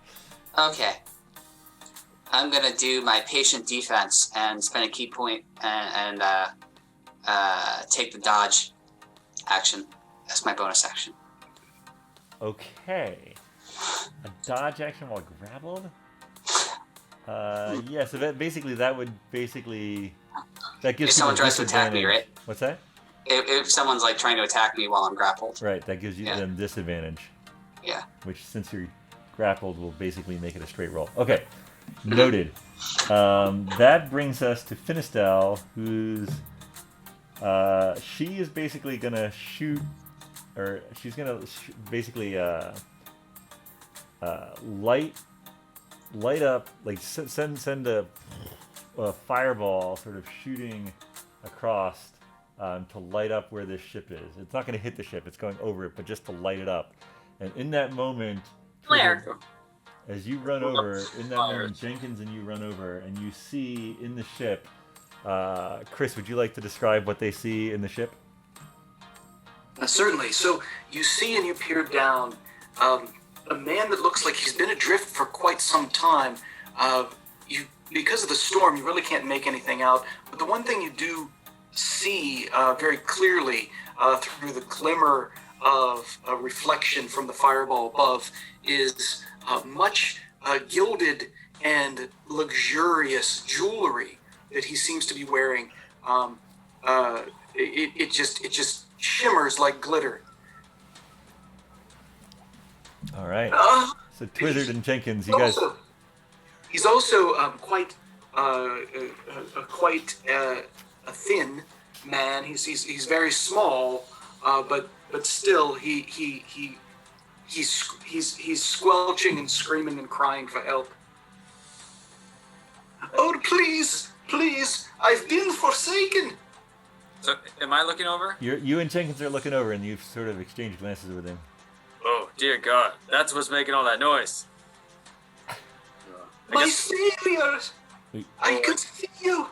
Okay. I'm gonna do my patient defense and spend a key point and take the dodge action. That's my bonus action. Okay. A dodge action while grappled? Yeah, so that would that gives If you someone a tries to attack me, disadvantage. right? What's that? If someone's trying to attack me while I'm grappled. Right, that gives you Yeah. them disadvantage. Yeah. Which, since you're grappled, will basically make it a straight roll. Okay, noted. That brings us to Finistel, who's she is basically gonna shoot, or she's gonna basically light up, like send a fireball, sort of shooting across to light up where this ship is. It's not gonna hit the ship; it's going over it, but just to light it up. And in that moment, Flare. as you run over, in that moment, Jenkins and you run over, and you see in the ship. Chris, would you like to describe what they see in the ship? Certainly. So you see and you peer down a man that looks like he's been adrift for quite some time. Because of the storm, you really can't make anything out. But the one thing you do see very clearly through the glimmer of a reflection from the fireball above is much gilded and luxurious jewelry that he seems to be wearing. It just shimmers like glitter. All right. So Twizzard and Jenkins, you guys. He's also quite a thin man. He's very small, but still he's squelching and screaming and crying for help. Oh, please, I've been forsaken. So, am I looking over? You and Jenkins are looking over, and you've sort of exchanged glances with him. Oh, dear God. That's what's making all that noise. My savior! I can see you!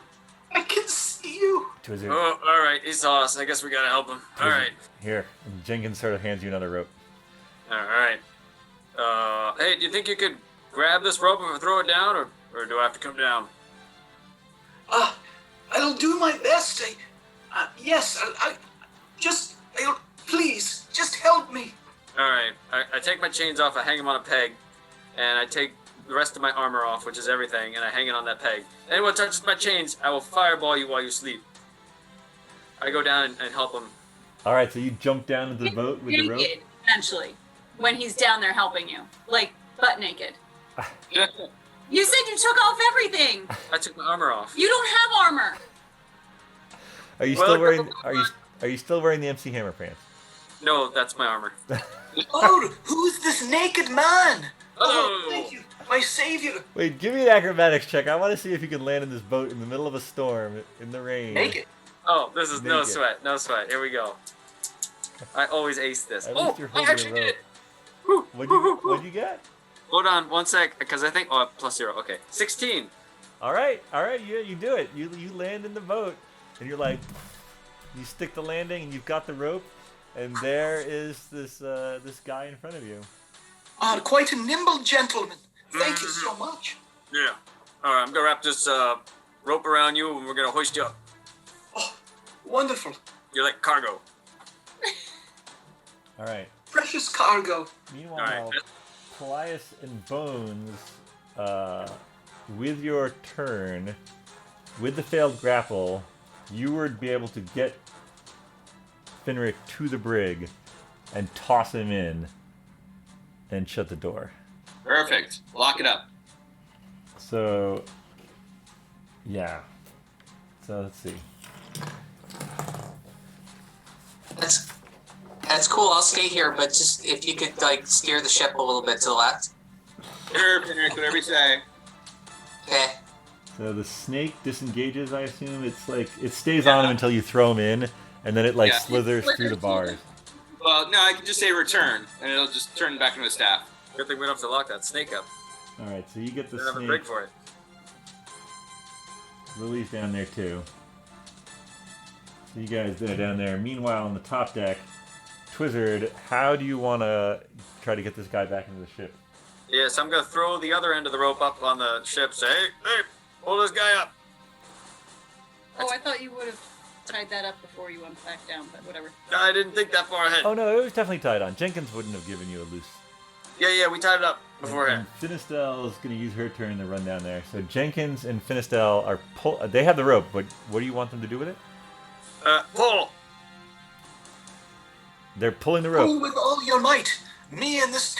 I can see you! Twizzard. Oh, all right. He saw us. I guess we gotta help him. All right. Here. And Jenkins sort of hands you another rope. All right. Hey, do you think you could grab this rope and throw it down, or do I have to come down? I'll do my best. Yes, please, just help me. All right. I take my chains off. I hang them on a peg, and I take the rest of my armor off, which is everything, and I hang it on that peg. Anyone touches my chains, I will fireball you while you sleep. I go down and help him. All right, so you jump down into the boat with the rope? Naked, eventually, when he's down there helping you. Like, butt naked. You said you took off everything! I took my armor off. You don't have armor! Are you still wearing are you still wearing the MC Hammer pants? No, that's my armor. Oh, who's this naked man? Oh, thank you, my savior. Wait, give me an acrobatics check. I want to see if you can land in this boat in the middle of a storm in the rain. Naked. Oh, this is no Naked. sweat. No sweat. Here we go. I always ace this. At Oh, least you're I holding actually a did rope. it. Woo, What'd you get? Hold on one sec, because I think, plus 0. Okay, 16. All right, you do it. You land in the boat, and you're like, you stick the landing, and you've got the rope, and there is this guy in front of you. Quite a nimble gentleman. Thank you so much. Yeah. All right, I'm gonna wrap this rope around you, and we're gonna hoist you up. Oh, wonderful. You're like cargo. All right. Precious cargo. Meanwhile, All right. Paelias and Bones, with your turn, with the failed grapple, you would be able to get Finric to the brig and toss him in and shut the door. Perfect. Lock it up. So, yeah. So let's see. That's cool. I'll stay here, but just if you could steer the ship a little bit to the left. Sure, Finric, whatever you say. Okay. So the snake disengages, I assume. It's like, it stays on him until you throw him in, and then it slithers through the bars. Well, no, I can just say return, and it'll just turn back into a staff. Good thing we don't have to lock that snake up. Alright, so you get the We don't have a snake. brig for it. Lily's down there too. So you guys are down there. Meanwhile, on the top deck, Twizzard, how do you want to try to get this guy back into the ship? Yes, I'm gonna throw the other end of the rope up on the ship. Say, hey, pull this guy up. Oh, I thought you would have tied that up before you went back down, but whatever. I didn't think that far ahead. Oh no, it was definitely tied on. Jenkins wouldn't have given you a loose. Yeah, we tied it up beforehand. And Finistel is going to use her turn to run down there. So Jenkins and Finistel are they have the rope, but what do you want them to do with it? Pull. They're pulling the Pull rope. with all your might. Me and this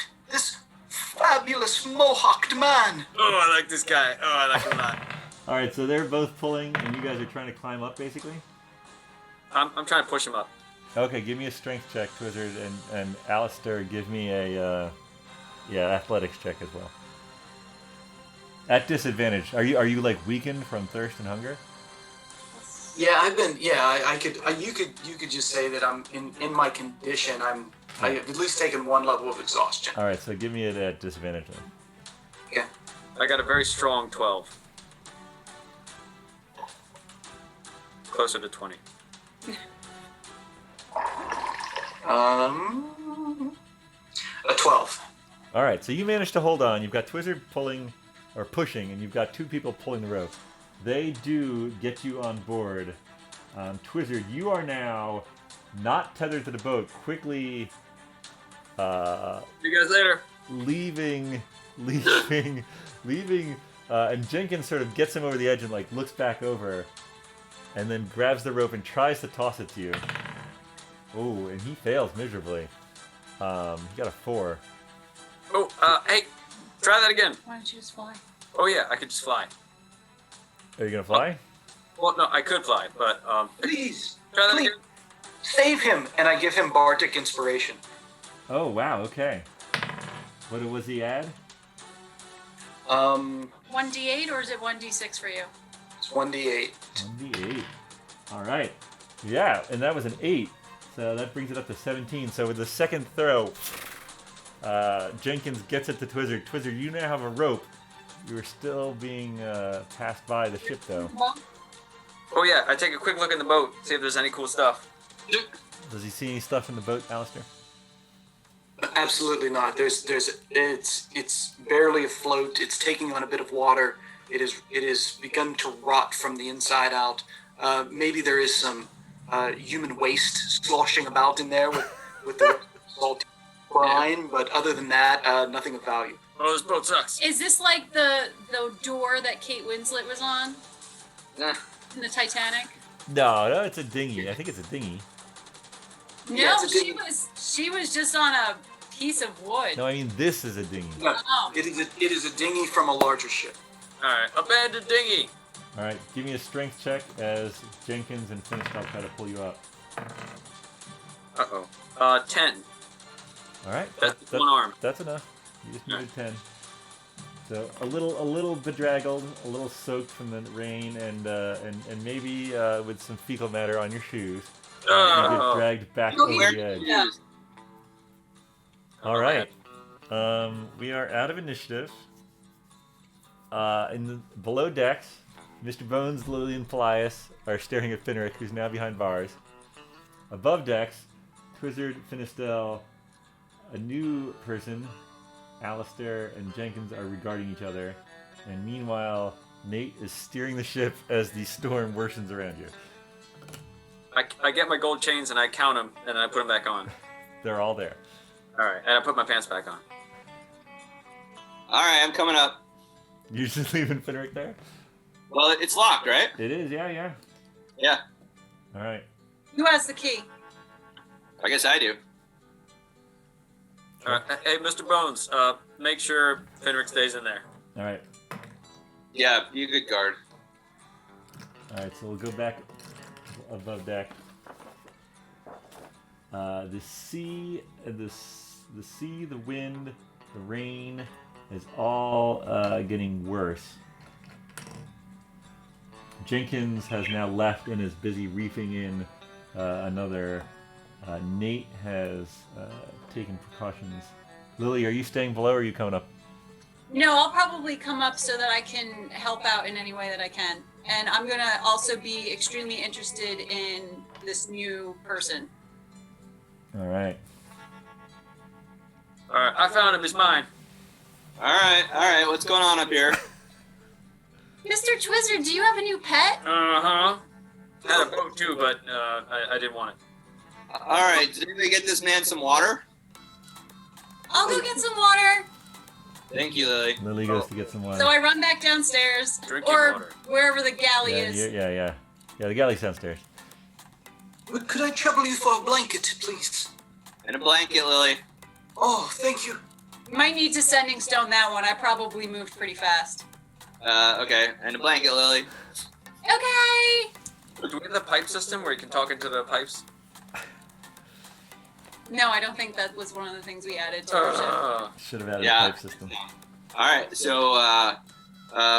fabulous mohawked man. Oh, I like this guy. Oh, I like him a lot. All right, so they're both pulling, and you guys are trying to climb up, basically. I'm trying to push him up. Okay, give me a strength check, Twizzard, and Allistar, give me a athletics check as well. At disadvantage. Are you like weakened from thirst and hunger? Yeah, I've been. Yeah, I could. You could just say that I'm in my condition. I've at least taken one level of exhaustion. All right, so give me it at disadvantage then. Yeah. I got a very strong 12. Closer to 20. A 12. All right, so you managed to hold on. You've got Twizzard pulling or pushing, and you've got two people pulling the rope. They do get you on board. Twizzard, you are now not tethered to the boat. Quickly See you guys later. leaving, and Jenkins sort of gets him over the edge and like looks back over, and then grabs the rope and tries to toss it to you. Oh, and he fails miserably. He got a 4. Oh, hey, try that again. Why don't you just fly? Oh yeah, I could just fly. Are you gonna fly? Well, no, I could fly, but Please, try that please, again. save him, and I give him bardic inspiration. Oh wow, okay. What was he add? 1d8 or is it 1d6 for you? It's 1d8. 1d8. All right. Yeah, and that was an 8. So that brings it up to 17. So with the second throw, Jenkins gets it to Twizzard. Twizzard, you now have a rope. You're still being passed by the ship, though. Oh yeah, I take a quick look in the boat, see if there's any cool stuff. Does he see any stuff in the boat, Allistar? Absolutely not. It's barely afloat. It's taking on a bit of water. It is begun to rot from the inside out. Maybe there is some human waste sloshing about in there with the salty brine, but other than that, nothing of value. Oh, this boat sucks. Is this like the door that Kate Winslet was on Nah. in the Titanic? No, it's a dinghy. I think it's a dinghy. Yeah, No, it's a dinghy. she was just on a piece of wood. No, I mean this is a dinghy. No, Oh. it is a dinghy from a larger ship. All right, abandoned dinghy. All right, give me a strength check as Jenkins and Finric try to pull you up. Uh-oh. 10. All right, That's one arm. That's enough. You just needed 10. So a little bedraggled, a little soaked from the rain, and maybe with some fecal matter on your shoes. You get dragged back over the edge. Yeah. All right. We are out of initiative. Below decks, Mr. Bones, Lily, and Paelias are staring at Finric, who's now behind bars. Above decks, Twizzard, Finistel, a new person, Allistar, and Jenkins are regarding each other. And meanwhile, Nate is steering the ship as the storm worsens around you. I get my gold chains and I count them and then I put them back on. They're all there. All right, and I put my pants back on. All right, I'm coming up. You just leaving Finric there? Well, it's locked, right? It is, yeah. Yeah. All right. Who has the key? I guess I do. All right, hey, Mr. Bones, make sure Finric stays in there. All right. Yeah, you good guard. All right, so we'll go back above deck. The sea, the wind, the rain is all getting worse. Jenkins has now left and is busy reefing in another. Nate has taken precautions. Lily, are you staying below or are you coming up? No, I'll probably come up so that I can help out in any way that I can. And I'm going to also be extremely interested in this new person. All right. All right, I found him. He's mine. All right. What's going on up here? Mr. Twizzard, do you have a new pet? Uh-huh. Had a boat too, but I didn't want it. All right. Did anybody get this man some water? I'll go get some water. Thank you, Lily. Lily goes to get some water. So I run back downstairs Drinking or water. wherever the galley is. Yeah, the galley's downstairs. Could I trouble you for a blanket, please? And a blanket, Lily. Oh, thank you. Might need to sending stone that one. I probably moved pretty fast. Okay, and a blanket, Lily. Okay. Do we have the pipe system where you can talk into the pipes? No, I don't think that was one of the things we added to our ship. Should have added Yeah. a pipe system. All right, so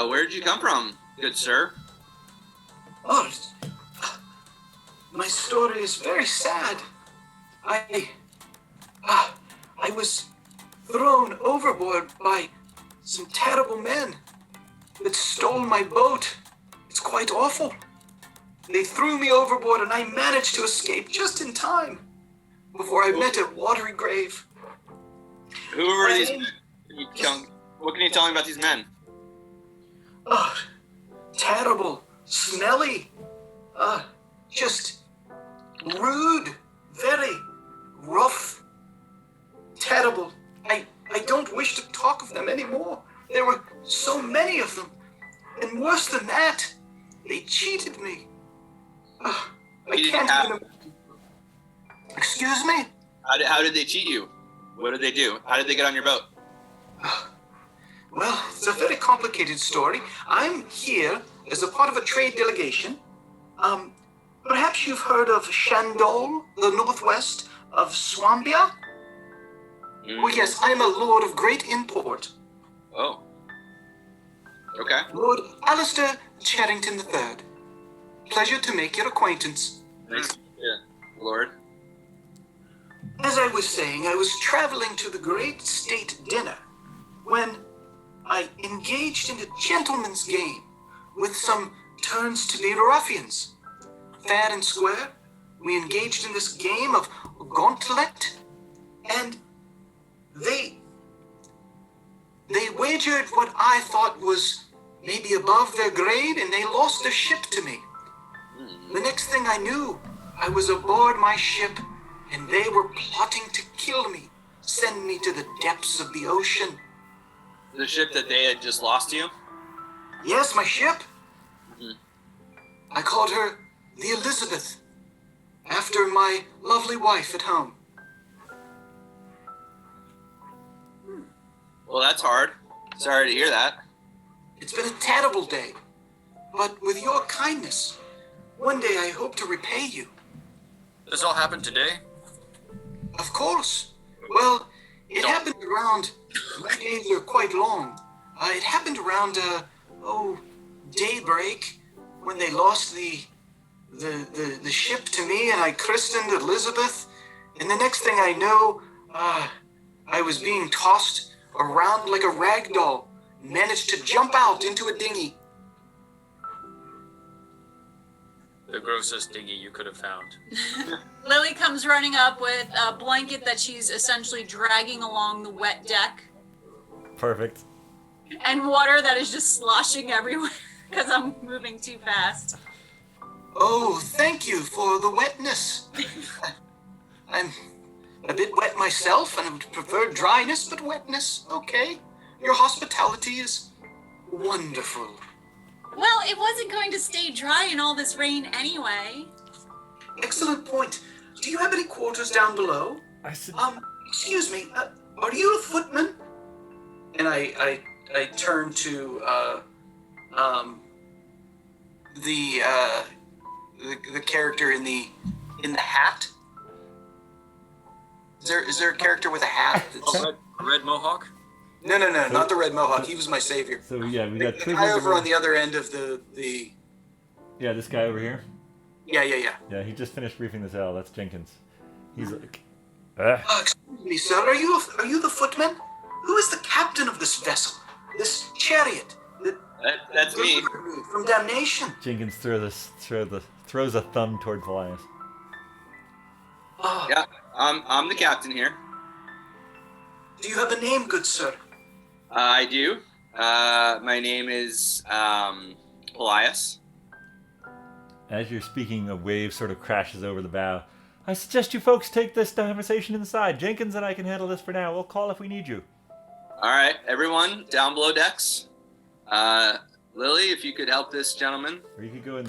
where did you come from, good sir? Oh, my story is very sad. I was thrown overboard by some terrible men that stole my boat. It's quite awful. They threw me overboard and I managed to escape just in time before I met a watery grave. Who were these men? What can you tell me about these men? Oh, terrible, smelly, just rude, very rough, terrible. I don't wish to talk of them anymore. There were so many of them. And worse than that, they cheated me. I can't even... Excuse me? How did they cheat you? What did they do? How did they get on your boat? Well, it's a very complicated story. I'm here as a part of a trade delegation. Perhaps you've heard of Shandol, the northwest of Swambia? Oh yes, I'm a lord of great import. Oh. Okay. Lord Allistar Charrington III. Pleasure to make your acquaintance. Nice. Yeah, Lord. As I was saying, I was traveling to the great state dinner when I engaged in a gentleman's game with some turns to be ruffians. Fair and square, we engaged in this game of gauntlet, and they wagered what I thought was maybe above their grade, and they lost their ship to me. The next thing I knew, I was aboard my ship, and they were plotting to kill me, send me to the depths of the ocean. The ship that they had just lost to you? Yes, my ship. I called her the Elizabeth, after my lovely wife at home. Well, that's hard. Sorry to hear that. It's been a terrible day, but with your kindness, one day I hope to repay you. This all happened today? Of course. Well, it happened around, my days are quite long. It happened around, daybreak, when they lost the ship to me, and I christened Elizabeth. And the next thing I know, I was being tossed around like a rag doll, managed to jump out into a dinghy. The grossest dinghy you could have found. Lily comes running up with a blanket that she's essentially dragging along the wet deck, Perfect. and water that is just sloshing everywhere because I'm moving too fast. Oh, thank you for the wetness. I'm a bit wet myself, and I would prefer dryness, but wetness, okay. Your hospitality is wonderful. Well, it wasn't going to stay dry in all this rain anyway. Excellent point. Do you have any quarters down below? I said, Excuse me, are you a footman? And I turn to the character in the hat. Is there a character with a hat? Red mohawk? No, not the red mohawk. He was my savior. so yeah, we got The guy over on the other end of the. Yeah, this guy over here. Yeah. Yeah, he just finished briefing this out. That's Jenkins. He's like, Excuse me, sir. Are you the footman? Who is the captain of this vessel? This chariot? That's me. From damnation. Jenkins throws a thumb towards Paelias. Oh, Yeah, I'm the captain here. do you have a name, good sir? I do. My name is Paelias. As you're speaking, a wave sort of crashes over the bow. I suggest you folks take this conversation inside. Jenkins and I can handle this for now. We'll call if we need you. All right, everyone down below decks. Lily, if you could help this gentleman. Or you could go in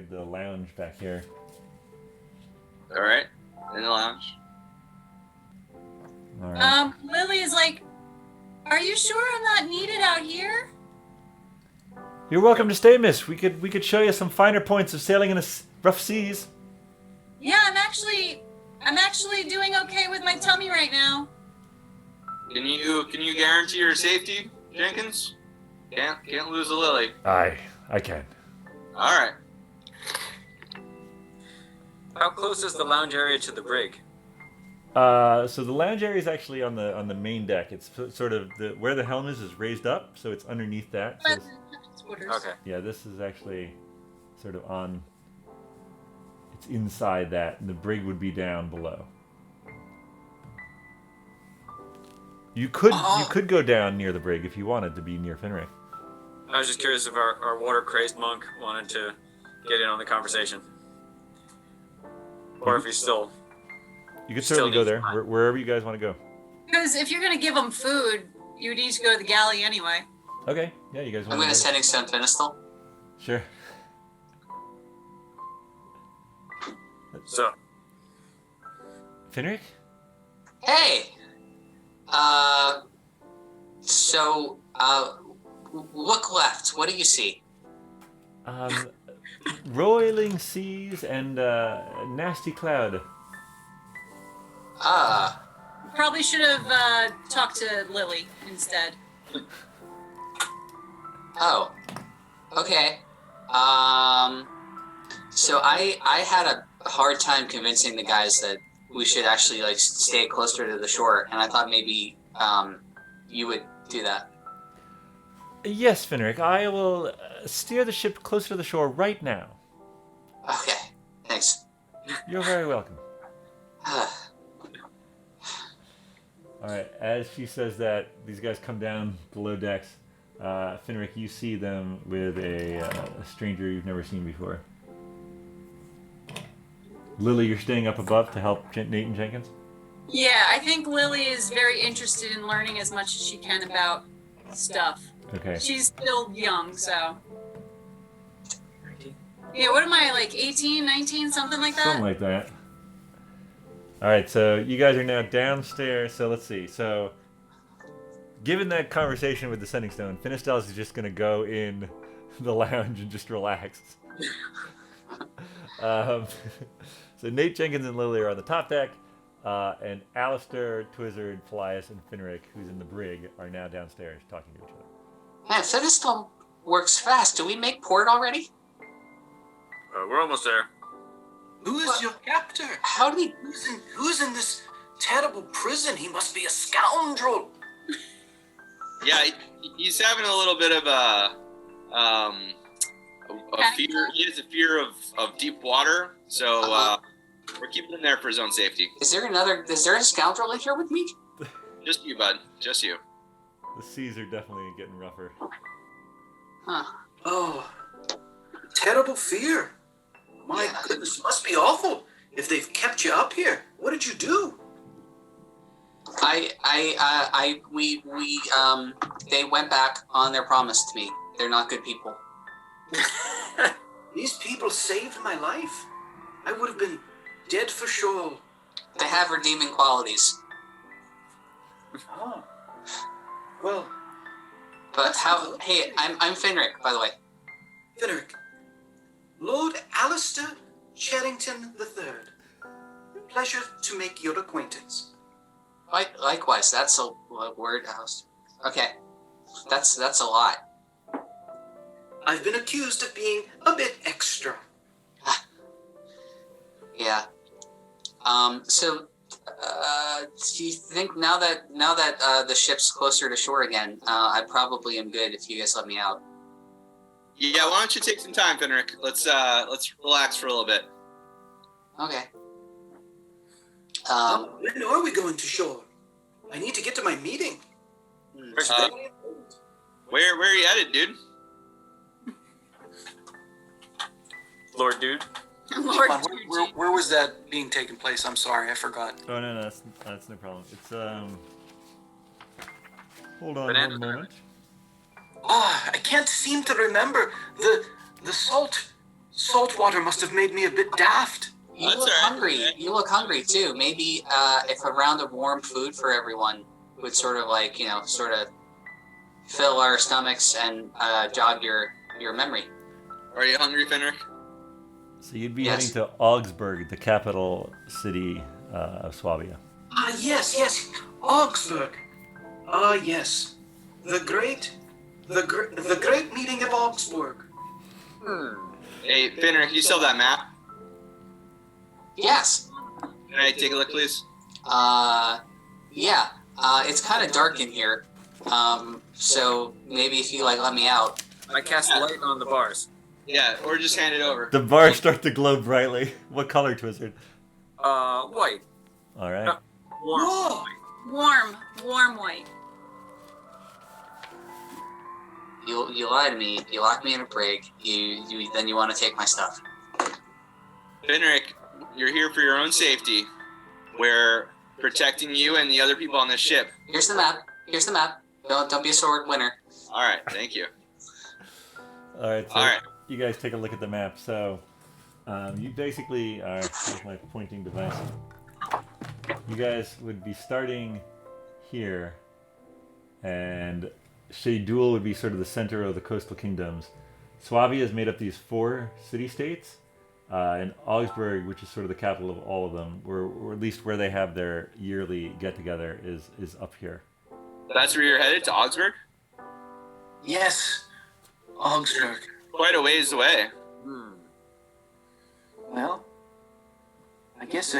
the lounge back here. All right, in the lounge. All right. Lily is like, are you sure I'm not needed out here? You're welcome to stay, miss. We could show you some finer points of sailing in the rough seas. Yeah, I'm actually doing okay with my tummy right now. Can you guarantee your safety, Jenkins? Can't lose a Lily. I can. All right. How close is the lounge area to the brig? So the lounge area is actually on the main deck. It's sort of where the helm is raised up, so it's underneath that. So Okay. yeah, this is actually sort of on. It's inside that, and the brig would be down below. You could go down near the brig if you wanted to be near Finric. I was just curious if our water crazed monk wanted to get in on the conversation, or if he's still. You could Still certainly go needs there, time. wherever you guys want to go. Because if you're gonna give them food, you need to go to the galley anyway. Okay, yeah, you guys I'm want going to to setting stone pedestal. Sure. So, Finric? Hey! Look left. What do you see? Roiling seas and nasty cloud. Probably should have talked to Lily instead. Oh. Okay. So I had a hard time convincing the guys that we should actually like stay closer to the shore, and I thought maybe you would do that. Yes, Finric, I will steer the ship closer to the shore right now. Okay. Thanks. You're very welcome. Alright, as she says that, these guys come down below decks. Finric, you see them with a stranger you've never seen before. Lily, you're staying up above to help Nate and Jenkins? Yeah, I think Lily is very interested in learning as much as she can about stuff. Okay. She's still young, so. Yeah, what am I, like 18, 19, something like that? Something like that. Alright, so you guys are now downstairs, so let's see. So, given that conversation with the Sending Stone, Finistel is just going to go in the lounge and just relax. So Nate, Jenkins, and Lily are on the top deck, and Allistar, Twizzard, Paelias, and Finric, who's in the brig, are now downstairs talking to each other. Man, Featherstone works fast. Do we make port already? we're almost there. Who is What? your captor? How do we? Who's in this terrible prison? He must be a scoundrel. Yeah, he's having a little bit of a fear. He has a fear of deep water, so we're keeping him there for his own safety. Is there a scoundrel in here with me? Just you, bud. Just you. The seas are definitely getting rougher. Huh. Oh, terrible fear. My Yeah. goodness, must be awful. If they've kept you up here, what did you do? They went back on their promise to me. They're not good people. These people saved my life. I would have been dead for sure. They have redeeming qualities. Oh. Well, But how? Hey, I'm Finric, by the way. Finric, Lord Allistar Charrington III. Pleasure to make your acquaintance. Likewise, that's a word house. Okay, that's a lot. I've been accused of being a bit extra. Yeah. So, do you think now that the ship's closer to shore again, I probably am good if you guys let me out. Yeah, why don't you take some time, Finric? Let's relax for a little bit. Okay. When are we going to shore? I need to get to my meeting. Where are you headed, dude? Lord Dude. Lord, Where was that being taken place? I'm sorry, I forgot. Oh no, that's no problem. It's hold on Banana one moment. I can't seem to remember. The salt water must have made me a bit daft. You That's look all right. hungry. You look hungry too. Maybe if a round of warm food for everyone would sort of fill our stomachs and jog your memory. Are you hungry, Finric? So you'd be Yes. heading to Augsburg, the capital city of Swabia. Yes, Augsburg. Yes. The great meeting of Augsburg. Hey, Finric, you still have that map? Yes. Can I take a look, please? Yeah. It's kind of dark in here. So maybe if you let me out. I cast light on the bars. Yeah, or just hand it over. The bars start to glow brightly. What color, Twizzard? White. All right. Warm. Whoa! Warm white. You lie to me. You lock me in a brig. Then you want to take my stuff. Finric, you're here for your own safety. We're protecting you and the other people on this ship. Here's the map. Don't be a sword winner. All right, thank you. All right. So All right. you guys take a look at the map. So you basically are. Here's my pointing device. You guys would be starting here, and Shaydul would be sort of the center of the coastal kingdoms. Swabia is made up of these 4 city-states, and Augsburg, which is sort of the capital of all of them, or at least where they have their yearly get-together, is up here. That's where you're headed, to Augsburg? Yes, Augsburg. Quite a ways away. Well, I guess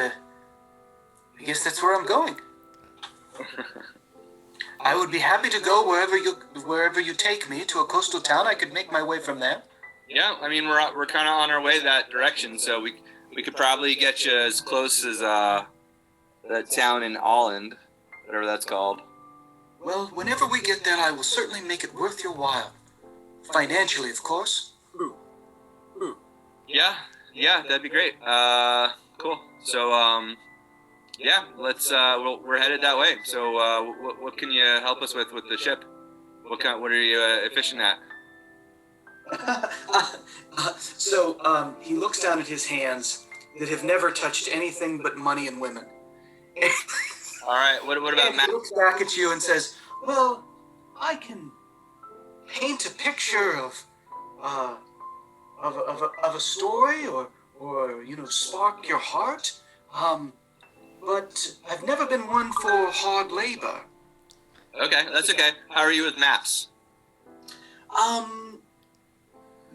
that's where I'm going. I would be happy to go wherever you take me to a coastal town. I could make my way from there. Yeah, I mean, we're kind of on our way that direction, so we could probably get you as close as that town in Holland, whatever that's called. Well, whenever we get there, I will certainly make it worth your while. Financially, of course. Yeah, that'd be great. Cool. So, yeah, let's. We're headed that way. So, what can you help us with the ship? What are you efficient at? So he looks down at his hands that have never touched anything but money and women. All right. What about And Matt? he looks back at you and says, "Well, I can paint a picture of a story, or spark your heart. But I've never been one for hard labor. Okay, that's okay. How are you with maps?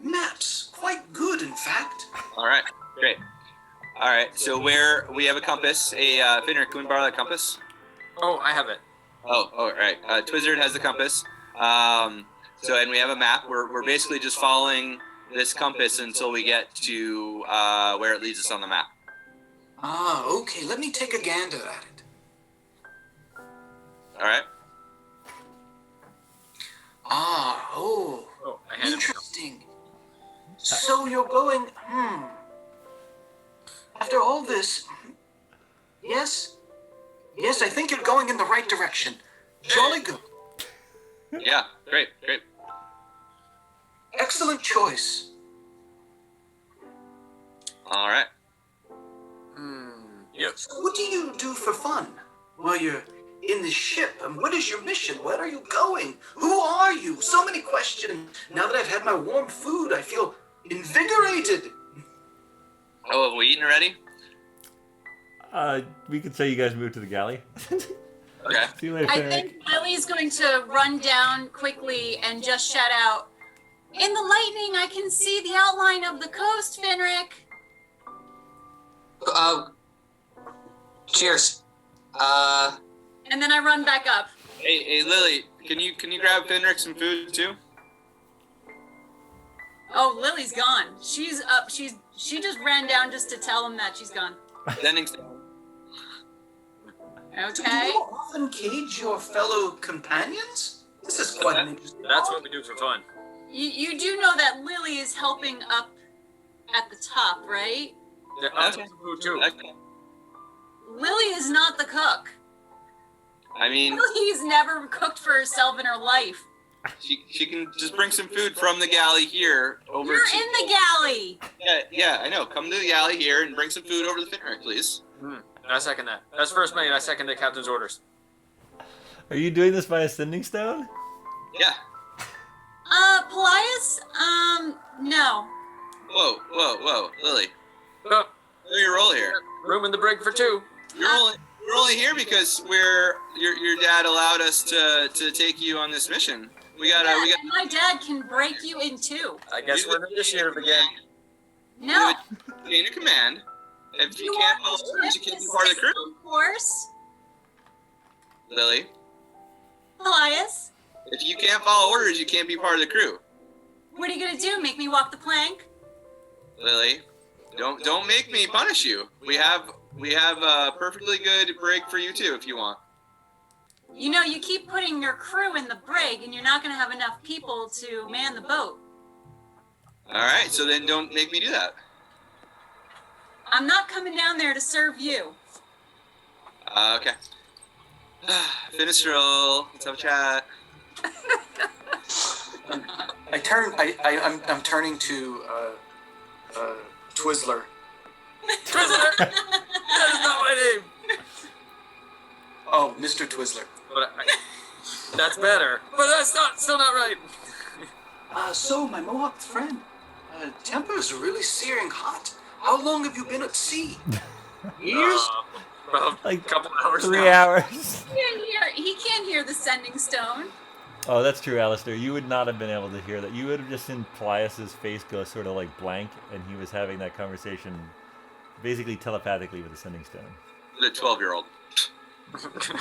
Maps, quite good, in fact. All right, great. All right, so we have a compass. Finric, can we borrow that compass? Oh, I have it. Oh, all right. Twizzard has the compass. And we have a map. We're basically just following this compass until we get to where it leads us on the map. Okay, let me take a gander at it. All right. Oh, I had it. interesting. So you're going, After all this, yes, I think you're going in the right direction. Jolly good. Yeah, great. Excellent choice. All right. Yep. So what do you do for fun while you're in this ship? And what is your mission? Where are you going? Who are you? So many questions. Now that I've had my warm food, I feel invigorated. Oh, have we eaten already? We could say you guys moved to the galley. Okay. See you later, I Finric. think Lily's going to run down quickly and just shout out, "In the lightning, I can see the outline of the coast, Finric." Cheers. And then I run back up. Hey, Lily, can you grab Finric some food too? Oh, Lily's gone. She's up. She just ran down just to tell him that she's gone. Dennings. Do Okay. you often cage your fellow companions? This is quite an interesting. That's what we do for fun. You do know that Lily is helping up at the top, right? Yeah, I'm supposed to move too. Okay. Lily is not the cook. I mean, Lily's never cooked for herself in her life. She can just bring some food from the galley here over You're to... in the galley. Yeah, I know. Come to the galley here and bring some food over to the Finric, please. I second that. That's first mate. I second the captain's orders. Are you doing this by ascending stone? Yeah. Paelias, no. Whoa, Lily. Oh, What your roll here? room in the brig for two. You're only here because your dad allowed us to take you on this mission. We got And my dad can break you in two. I guess we're in the initiative again. No. chain of command. If you can't follow orders, you can't be part of the crew. Of course. Lily, Paelias, if you can't follow orders, you can't be part of the crew. what are you gonna do? Make me walk the plank? Lily, don't make me punish you. We have a perfectly good brig for you too, if you want. You know, you keep putting your crew in the brig, and you're not gonna have enough people to man the boat. All right, so then don't make me do that. I'm not coming down there to serve you. Okay. Finish roll. Let's have a chat. I'm turning to Twizzler. Twizzler! That is not my name. Oh, Mr. Twizzler. But that's better. But that's still not right. So, my Mohawk friend, temper's really searing hot. How long have you been at sea? Years? About Like a couple hours 3 now. hours. He can't hear the sending stone. Oh, that's true, Allistar. You would not have been able to hear that. You would have just seen Paelias' face go sort of like blank, and he was having that conversation basically telepathically with the sending stone. The 12-year-old. Okay.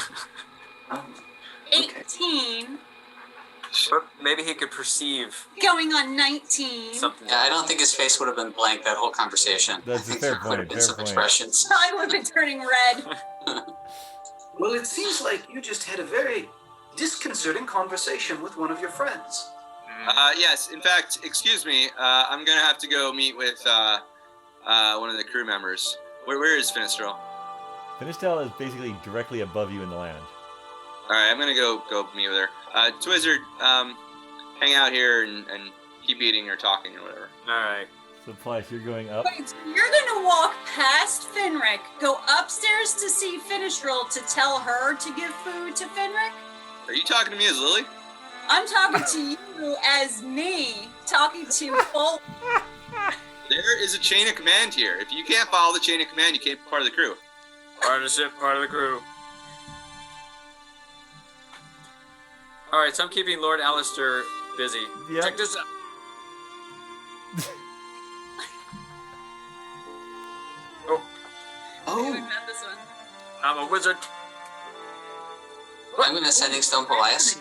18, But maybe he could perceive going on 19. something. Yeah, I don't think his face would have been blank that whole conversation. That's I think a fair there could have point, been fair some point. expressions. I would have been turning red. Well, it seems like you just had a very disconcerting conversation with one of your friends. Yes, in fact, excuse me, I'm going to have to go meet with one of the crew members. Where is Finistrel? Finistel is basically directly above you in the lounge. All right, I'm going to go meet with her. Twizzard, hang out here and keep eating or talking or whatever. All right. So, Paelias, you're going up. Wait, so you're gonna walk past Finric, go upstairs to see Finistrel to tell her to give food to Finric? Are you talking to me as Lily? I'm talking to you as me, talking to full. There is a chain of command here. If you can't follow the chain of command, you can't be part of the crew. Part of the ship, part of the crew. All right, so I'm keeping Lord Allistar busy. Yep. Check this out. We've Oh, got this one. I'm a wizard. I'm going to sending stone Paelias.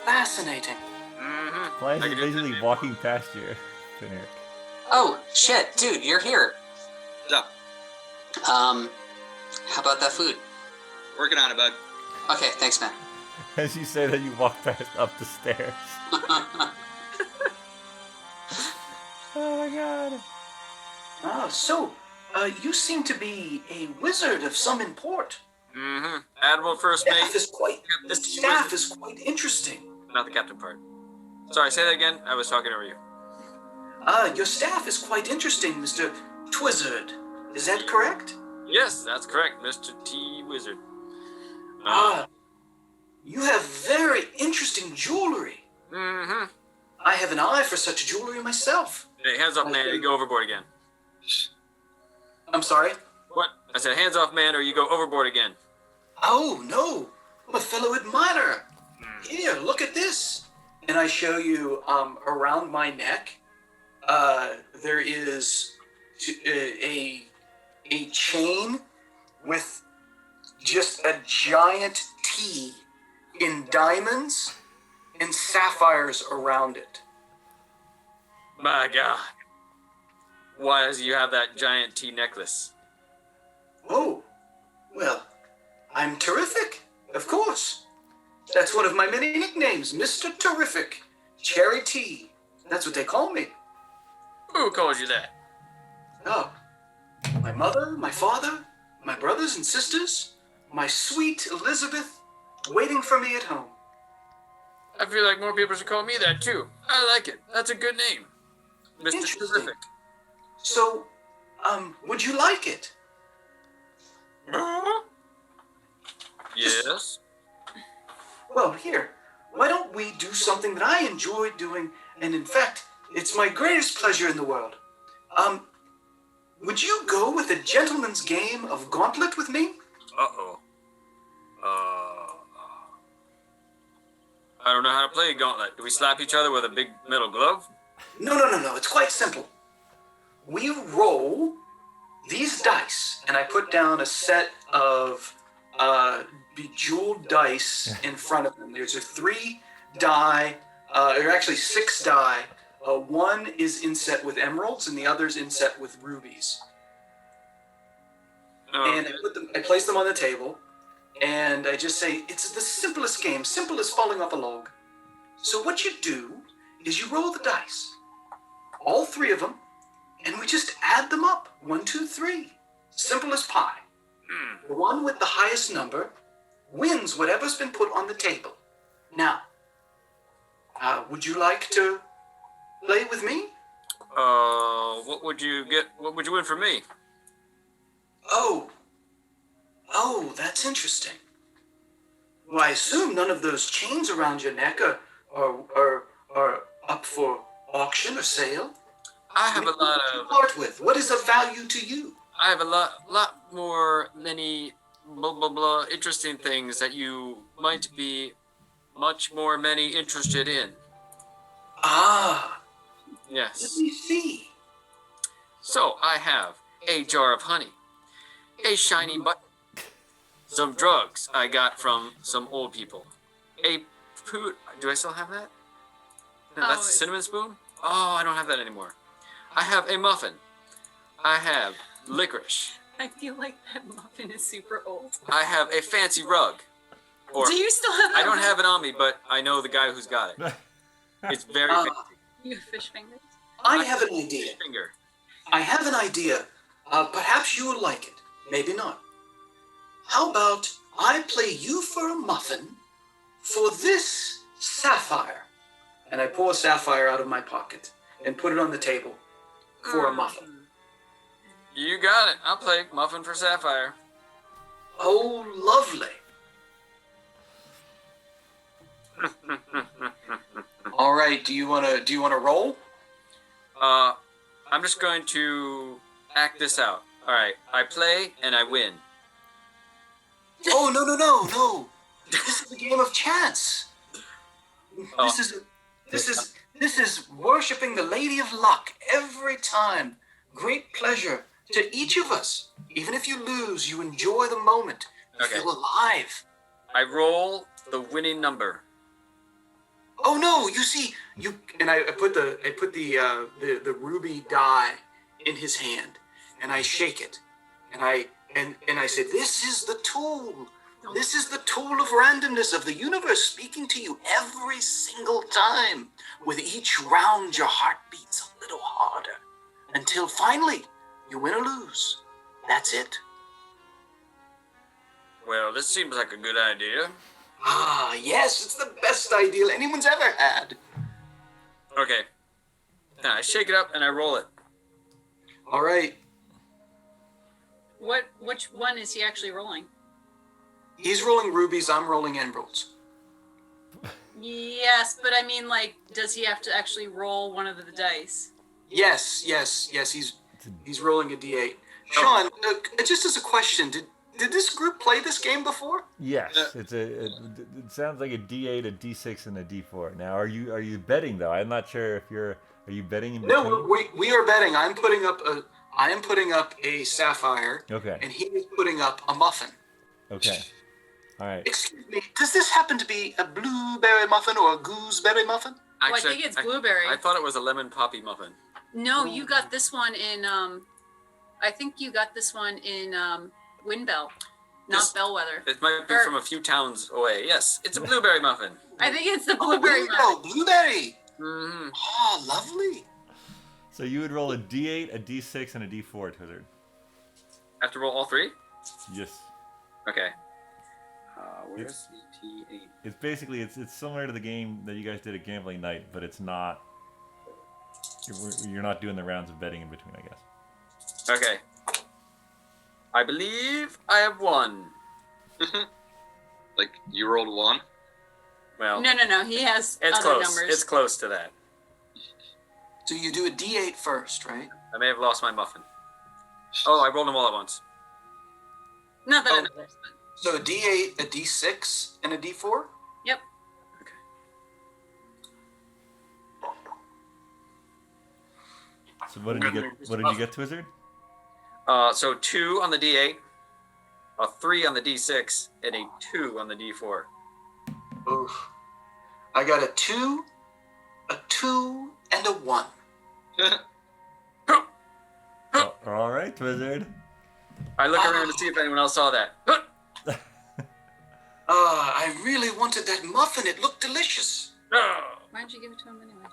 fascinating. Mm-hmm. Paelias is basically walking past you, Finric. Oh, shit, dude, you're here. So, How about that food? working on it, bud. Okay, thanks, man. As you say that, you walk past up the stairs. Oh my god. So, you seem to be a wizard of some import. Mm-hmm. Admiral First Staff Mate. is quite, Yeah, the this is staff wizard. is quite interesting. Not the captain part. Sorry, say that again. I was talking over you. Your staff is quite interesting, Mr. Twizzard. Is that correct? Yes, that's correct, Mr. T. Wizard. You have very interesting jewelry. Mm-hmm. I have an eye for such jewelry myself. Hey, hands off, man, or you go overboard again. I'm sorry? What? I said hands off, man, or you go overboard again. Oh, no. I'm a fellow admirer. Here, look at this. And I show you around my neck, there is a chain with just a giant T in diamonds and sapphires around it. My God. Why does you have that giant T necklace? Oh, well, I'm terrific, of course. That's one of my many nicknames, Mr. Terrific. Cherry T. That's what they call me. Who calls you that? Oh, my mother, my father, my brothers and sisters, my sweet Elizabeth, waiting for me at home. I feel like more people should call me that too. I like it. That's a good name. Mr. Interesting. Terrific. So, would you like it? Yes. Well, here, why don't we do something that I enjoy doing, and in fact, it's my greatest pleasure in the world. Would you go with a gentleman's game of Gauntlet with me? Uh-oh. I don't know how to play Gauntlet. Do we slap each other with a big metal glove? No. It's quite simple. We roll these dice, and I put down a set of bejeweled dice in front of them. There's 3 die, or actually 6 die. One is inset with emeralds, and the other's inset with rubies. Oh, And I place them on the table, and I just say, it's the simplest game, simple as falling off a log. So what you do is you roll the dice, all 3 of them, and we just add them up. 1, 2, 3. Simple as pie. The one with the highest number wins whatever's been put on the table. Now, would you like to play with me? what would you get? What would you win from me? Oh, that's interesting. Well, I assume none of those chains around your neck are up for auction or sale. I have a lot What do you of. part with? What is of value to you? I have a lot more many blah blah blah interesting things that you might be much more many interested in. Ah, let Yes. me see. So I have a jar of honey, a shiny button, some drugs I got from some old people, a food. Do I still have that? No, that's the cinnamon spoon. Oh, I don't have that anymore. I have a muffin. I have licorice. I feel like that muffin is super old. I have a fancy rug. Or Do you still have that? I don't have it on me, but I know the guy who's got it. It's very fancy. You have fish fingers? I have an idea. Finger. I have an idea. Perhaps you will like it. Maybe not. How about I play you for a muffin for this sapphire? And I pull a sapphire out of my pocket and put it on the table for a muffin. You got it. I'll play muffin for sapphire. Oh, lovely. All right. Do you wanna roll? I'm just going to act this out. All right. I play and I win. Oh, no. This is a game of chance. Oh. This is worshiping the Lady of Luck every time. Great pleasure to each of us. Even if you lose, you enjoy the moment. You Okay. feel alive. I roll the winning number. Oh no! You see, I put the ruby die in his hand, and I shake it, and I say, "This is the tool. This is the tool of randomness of the universe speaking to you every single time. With each round, your heart beats a little harder, until finally you win or lose. That's it." Well, this seems like a good idea. Ah, yes, it's the best idea anyone's ever had. Okay. Now I shake it up and I roll it. All right. Which one is he actually rolling? He's rolling rubies, I'm rolling emeralds. Yes, but I mean, like, does he have to actually roll one of the dice? Yes, he's rolling a d8. Shawn, just as a question, did this group play this game before? Yes, it sounds like a D8, a D6, and a D4. Now, are you betting though? I'm not sure if are you betting in between? No, we are betting. I am putting up a sapphire. Okay. And he is putting up a muffin. Okay. All right. Excuse me, does this happen to be a blueberry muffin or a gooseberry muffin? I think it's blueberry. I thought it was a lemon poppy muffin. No, you got this one in, I think you got this one in, Windbell, not Bellwether. It might be from a few towns away. Yes, it's a blueberry muffin. I think it's the blueberry muffin. Blueberry. Mm-hmm. Oh, lovely. So you would roll a D8, a D6, and a D4, Twizzard. I have to roll all 3? Yes. Okay. Where's the T8? It's basically it's similar to the game that you guys did at Gambling Night, but it's not. You're not doing the rounds of betting in between, I guess. Okay. I believe I have won. Like you rolled 1. Well, No. He has it's other close. numbers. It's close to that. So you do a D8 first, right? I may have lost my muffin. Oh, I rolled them all at once. Not that Oh. it matters. So a D8, a D6, and a D4? Yep. So what did you get? What did you get, Twizzard? So 2 on the D8, a 3 on the D6, and a 2 on the D4. Oof. I got a 2, and a 1. Oh, all right, Twizzard. I look around to see if anyone else saw that. I really wanted that muffin. It looked delicious. Why'd you give it to him anyway?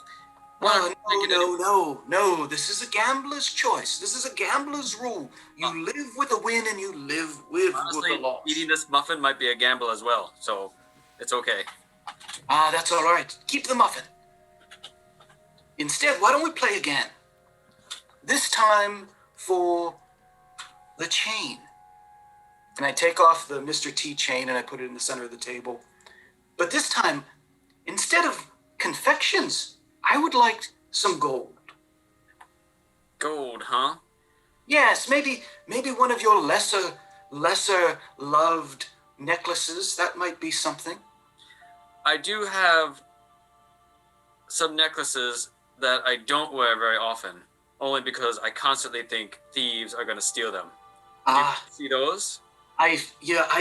No. This is a gambler's choice. This is a gambler's rule. You live with a win and you live with Honestly, a loss. eating this muffin might be a gamble as well, so it's okay. That's all right. Keep the muffin. Instead, why don't we play again? This time for the chain. And I take off the Mr. T chain and I put it in the center of the table. But this time, instead of confections, I would like some gold. Gold, huh? Yes, maybe one of your lesser loved necklaces. That might be something. I do have some necklaces that I don't wear very often, only because I constantly think thieves are going to steal them. Do you see those? I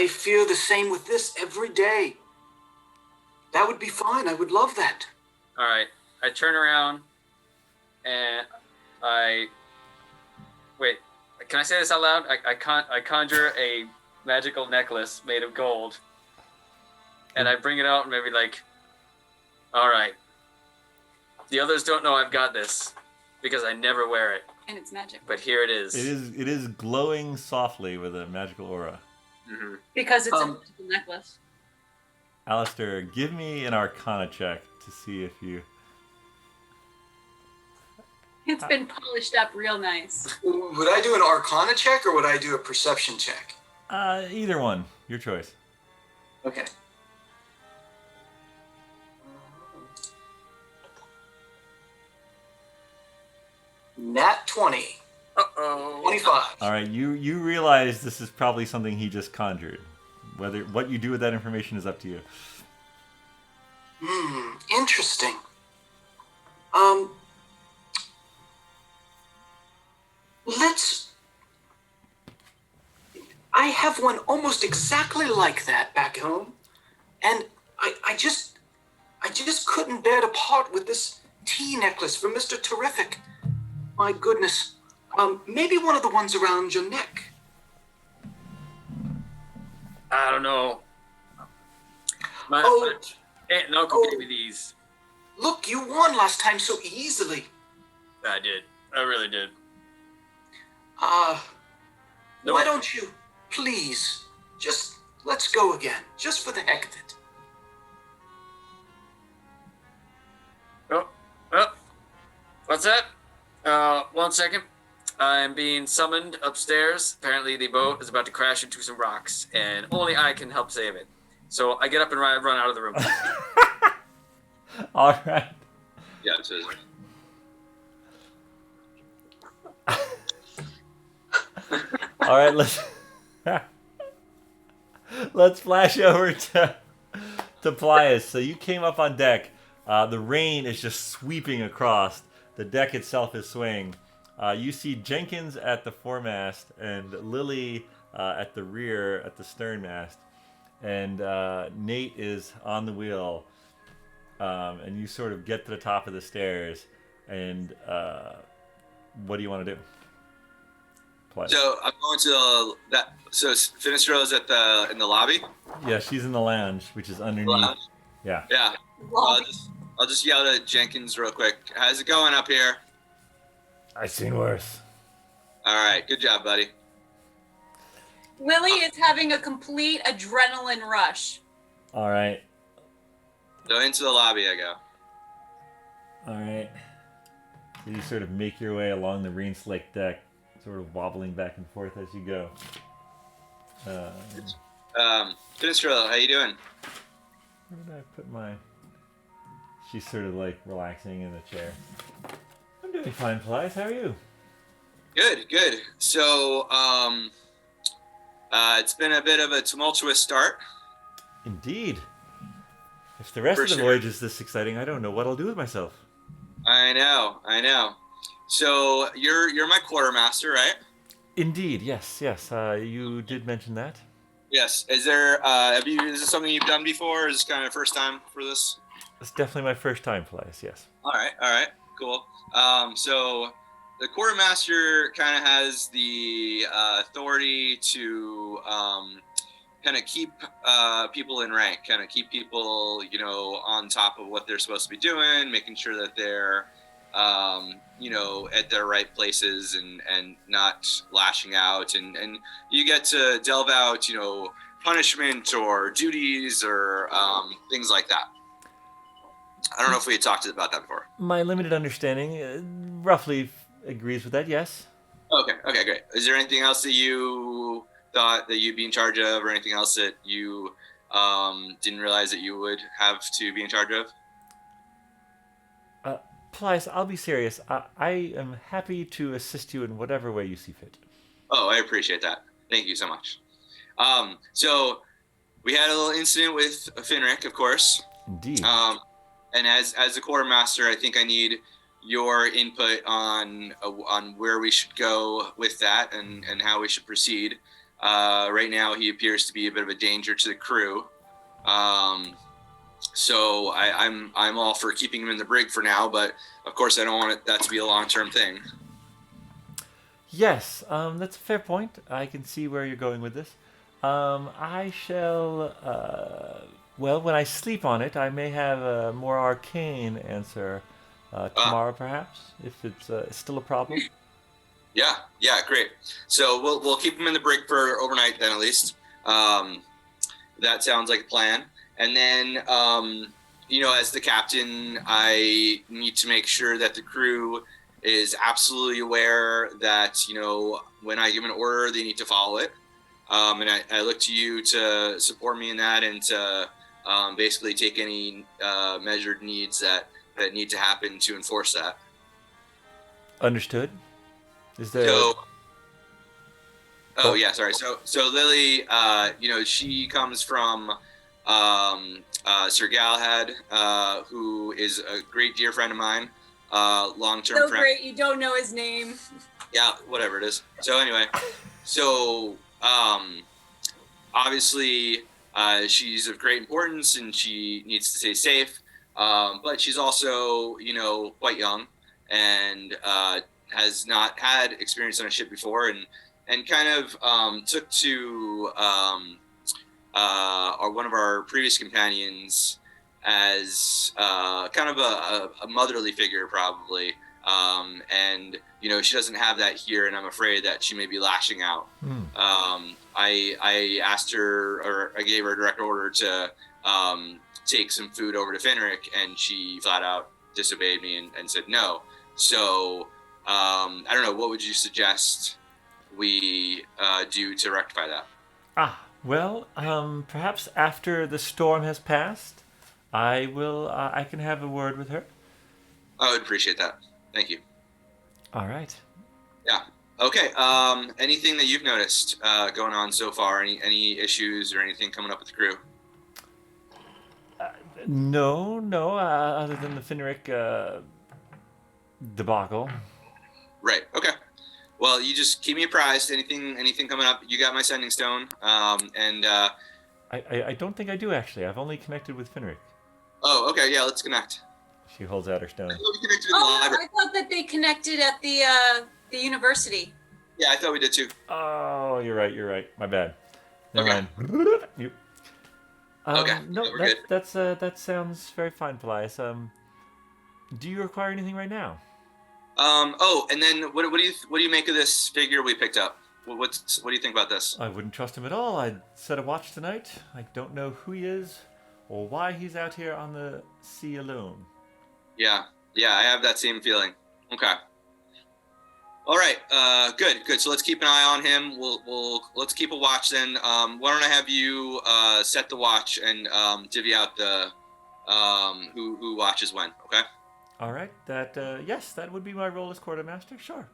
fear the same with this every day. That would be fine. I would love that. All right. I turn around and wait. Can I say this out loud? I conjure a magical necklace made of gold, and I bring it out and maybe like, all right. The others don't know I've got this because I never wear it. And it's magic. But here it is. It is glowing softly with a magical aura. Mm-hmm. Because it's a magical necklace. Allistar, give me an Arcana check to see if you. It's been polished up real nice. Would I do an Arcana check or would I do a Perception check? Either one, your choice. Okay. Nat 20. Uh-oh. 25. All right, you realize this is probably something he just conjured. What you do with that information is up to you. Interesting. I have one almost exactly like that back home, and I just couldn't bear to part with this tea necklace from Mr. Terrific. My goodness. Maybe one of the ones around your neck. I don't know. My aunt and uncle gave me these. Look, you won last time so easily. I did. I really did. No. Why don't you, please, just let's go again, just for the heck of it. Oh, what's that? 1 second. I'm being summoned upstairs. Apparently the boat is about to crash into some rocks, and only I can help save it. So I get up and run out of the room. All right. Yeah, it says. All right, let's flash over to Paelias. So you came up on deck. The rain is just sweeping across. The deck itself is swaying. You see Jenkins at the foremast and Lily at the rear at the sternmast, and Nate is on the wheel. And you sort of get to the top of the stairs. And what do you want to do? So I'm going to that. So Finistra is in the lobby. Yeah, she's in the lounge, which is underneath. Lounge? Yeah. Yeah. I'll just yell to Jenkins real quick. How's it going up here? I've seen worse. All right. Good job, buddy. Lily is having a complete adrenaline rush. All right. So into the lobby I go. All right. So you sort of make your way along the rain slick deck, sort of wobbling back and forth as you go. Finistro, how you doing? Where did I put my... She's sort of like relaxing in the chair. I'm doing fine, Paelias. How are you? Good. So, it's been a bit of a tumultuous start. Indeed. If the rest For of the sure. voyage is this exciting, I don't know what I'll do with myself. I know. So you're my quartermaster, right? Indeed, yes. You did mention that. Yes. Is this something you've done before? Or is this kind of first time for this? It's definitely my first time, Paelias, yes. All right, cool. So the quartermaster kind of has the authority to kind of keep people in rank, kind of keep people, on top of what they're supposed to be doing, making sure that they're, at their right places and not lashing out. And you get to delve out, punishment or duties or things like that. I don't know if we had talked about that before. My limited understanding roughly agrees with that, yes. Okay, great. Is there anything else that you thought that you'd be in charge of, or anything else that you didn't realize that you would have to be in charge of? Paelias, I'll be serious. I am happy to assist you in whatever way you see fit. Oh, I appreciate that. Thank you so much. So we had a little incident with Finric, of course. Indeed. And as the quartermaster, I think I need your input on where we should go with that and how we should proceed. Right now, he appears to be a bit of a danger to the crew. So I'm all for keeping him in the brig for now, but of course I don't want that to be a long-term thing. Yes, that's a fair point. I can see where you're going with this. I shall, when I sleep on it, I may have a more arcane answer tomorrow, perhaps, if it's still a problem. Yeah, great. So we'll keep him in the brig for overnight then, at least. That sounds like a plan. And then, as the captain, I need to make sure that the crew is absolutely aware that, when I give an order, they need to follow it. And I look to you to support me in that and to basically take any measured needs that need to happen to enforce that. Understood. Is there... Sorry. So Lily, she comes from Sir Galahad, who is a great dear friend of mine, long-term So friend. great, you don't know his name. Yeah, whatever it is. So anyway, obviously, she's of great importance and she needs to stay safe. But she's also, quite young and has not had experience on a ship before and kind of took to one of our previous companions as kind of a motherly figure, probably. And she doesn't have that here, and I'm afraid that she may be lashing out. I asked her, or I gave her a direct order to take some food over to Finric, and she flat out disobeyed me and said no. So I don't know, what would you suggest we do to rectify that? Perhaps after the storm has passed, I can have a word with her. I would appreciate that. Thank you. All right. Yeah. Okay. Anything that you've noticed going on so far? Any issues or anything coming up with the crew? No. Other than the Finric debacle. Right. Okay. Well, you just keep me apprised. Anything coming up? You got my sending stone. I don't think I do actually. I've only connected with Finric. Oh, okay. Yeah, let's connect. She holds out her stone. I thought we connected in the library. I thought that they connected at the university. Yeah, I thought we did too. Oh, you're right. My bad. Never mind. Yep. Okay. No, we're good. that sounds very fine, Paelias. Do you require anything right now? And then what do you make of this figure we picked up? What do you think about this? I wouldn't trust him at all. I'd set a watch tonight. I don't know who he is or why he's out here on the sea alone. Yeah, I have that same feeling. Okay. All right. Good. So let's keep an eye on him. Let's keep a watch then. Why don't I have you set the watch and divvy out the who watches when? Okay. All right. Yes, that would be my role as quartermaster. Sure.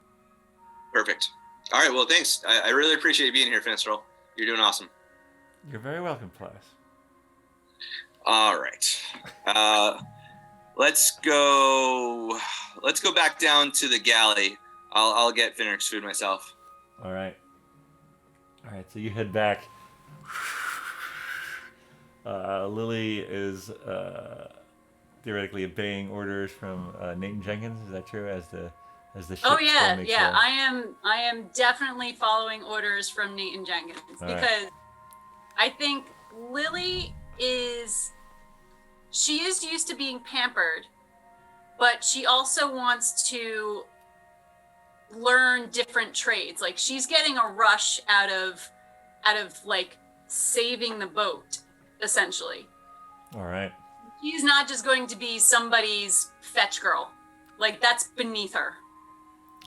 Perfect. All right. Well, thanks. I really appreciate you being here, Finstrel. You're doing awesome. You're very welcome, Paelias. All right. Let's go back down to the galley. I'll get Finric's food myself. All right. So you head back. Lily is theoretically obeying orders from Nathan Jenkins. Is that true? As the ship Oh still yeah, makes yeah. a- I am definitely following orders from Nathan Jenkins All right. because I think Lily is used to being pampered, but she also wants to learn different trades. Like she's getting a rush out of like saving the boat, essentially. All right. She's not just going to be somebody's fetch girl. Like that's beneath her.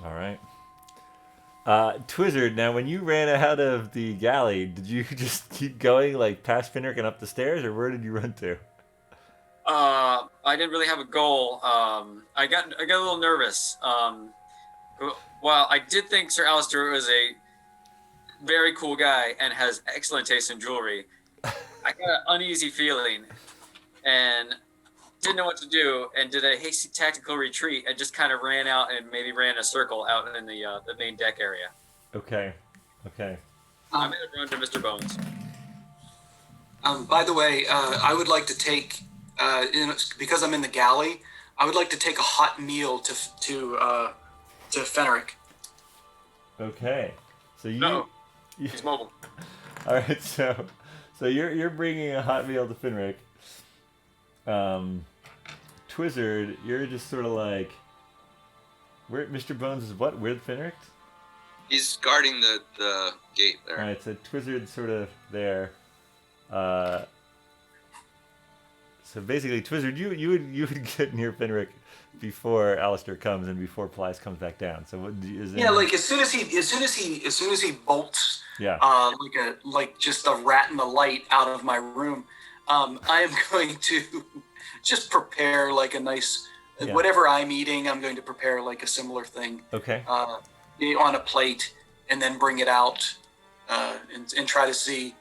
All right. Twizzard, now when you ran out of the galley, did you just keep going like past Finric and up the stairs, or where did you run to? I didn't really have a goal. I got a little nervous. While I did think Sir Allistar was a very cool guy and has excellent taste in jewelry, I got an uneasy feeling and didn't know what to do and did a hasty tactical retreat and just kind of ran out and maybe ran a circle out in the main deck area. Okay. I made a run to Mr. Bones. By the way, I would like to take, because I'm in the galley, I would like to take a hot meal to Finric. Okay. So you. No, he's mobile. All right. So you're bringing a hot meal to Finric. Twizzard, you're just sort of like, where Mr. Bones is what? With Finric? He's guarding the gate there. All right. So Twizzard's sort of there. So basically, Twizzard, you would get near Finric before Allistar comes and before Paelias comes back down. So what is it? Yeah, like as soon as he bolts, Yeah. like just a rat in the light out of my room, I am going to just prepare like a nice, whatever I'm eating, I'm going to prepare like a similar thing. Okay. On a plate and then bring it out, and try to see